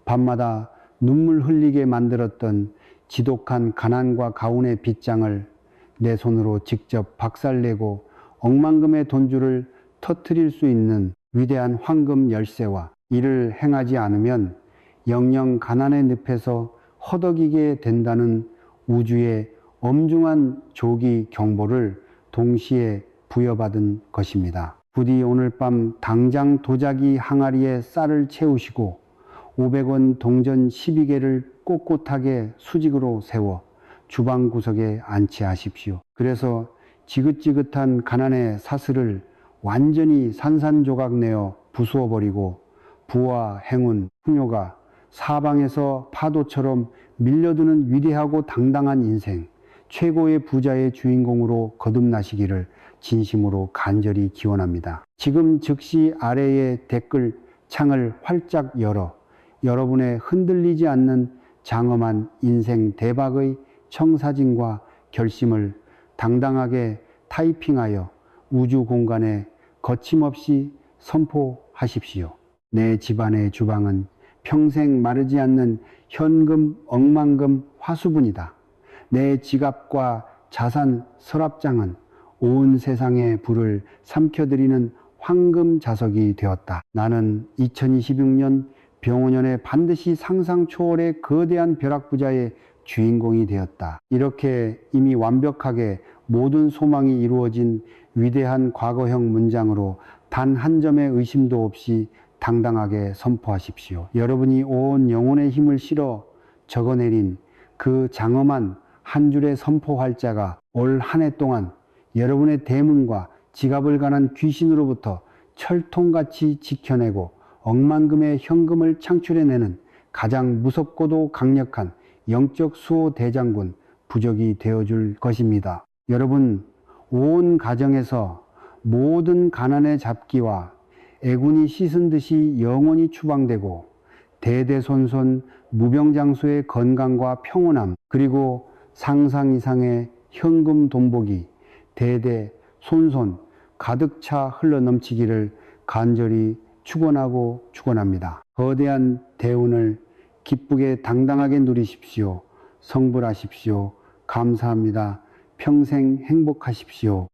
Speaker 1: 밤마다 눈물 흘리게 만들었던 지독한 가난과 가훈의 빗장을 내 손으로 직접 박살내고 억만금의 돈줄을 터뜨릴 수 있는 위대한 황금 열쇠와 이를 행하지 않으면 영영 가난의 늪에서 허덕이게 된다는 우주의 엄중한 조기 경보를 동시에 부여받은 것입니다. 부디 오늘 밤 당장 도자기 항아리에 쌀을 채우시고 500원 동전 12개를 꼿꼿하게 수직으로 세워 주방 구석에 안치하십시오. 그래서 지긋지긋한 가난의 사슬을 완전히 산산조각 내어 부수어버리고 부와 행운, 풍요가 사방에서 파도처럼 밀려드는 위대하고 당당한 인생, 최고의 부자의 주인공으로 거듭나시기를 진심으로 간절히 기원합니다. 지금 즉시 아래의 댓글 창을 활짝 열어 여러분의 흔들리지 않는 장엄한 인생 대박의 청사진과 결심을 당당하게 타이핑하여 우주 공간에 거침없이 선포하십시오. 내 집안의 주방은 평생 마르지 않는 현금, 억만금, 화수분이다. 내 지갑과 자산 서랍장은 온 세상의 불을 삼켜드리는 황금 자석이 되었다. 나는 2026년 병원연의 반드시 상상 초월의 거대한 벼락부자의 주인공이 되었다. 이렇게 이미 완벽하게 모든 소망이 이루어진 위대한 과거형 문장으로 단 한 점의 의심도 없이 당당하게 선포하십시오. 여러분이 온 영혼의 힘을 실어 적어내린 그 장엄한 한 줄의 선포 활자가 올 한 해 동안 여러분의 대문과 지갑을 가난 귀신으로부터 철통같이 지켜내고 억만금의 현금을 창출해내는 가장 무섭고도 강력한 영적 수호 대장군 부적이 되어줄 것입니다. 여러분, 온 가정에서 모든 가난의 잡기와 애군이 씻은 듯이 영원히 추방되고 대대손손 무병장수의 건강과 평온함, 그리고 상상 이상의 현금 돈복이 대대손손 가득 차 흘러넘치기를 간절히 축원하고 축원합니다. 거대한 대운을 기쁘게 당당하게 누리십시오. 성불하십시오. 감사합니다. 평생 행복하십시오.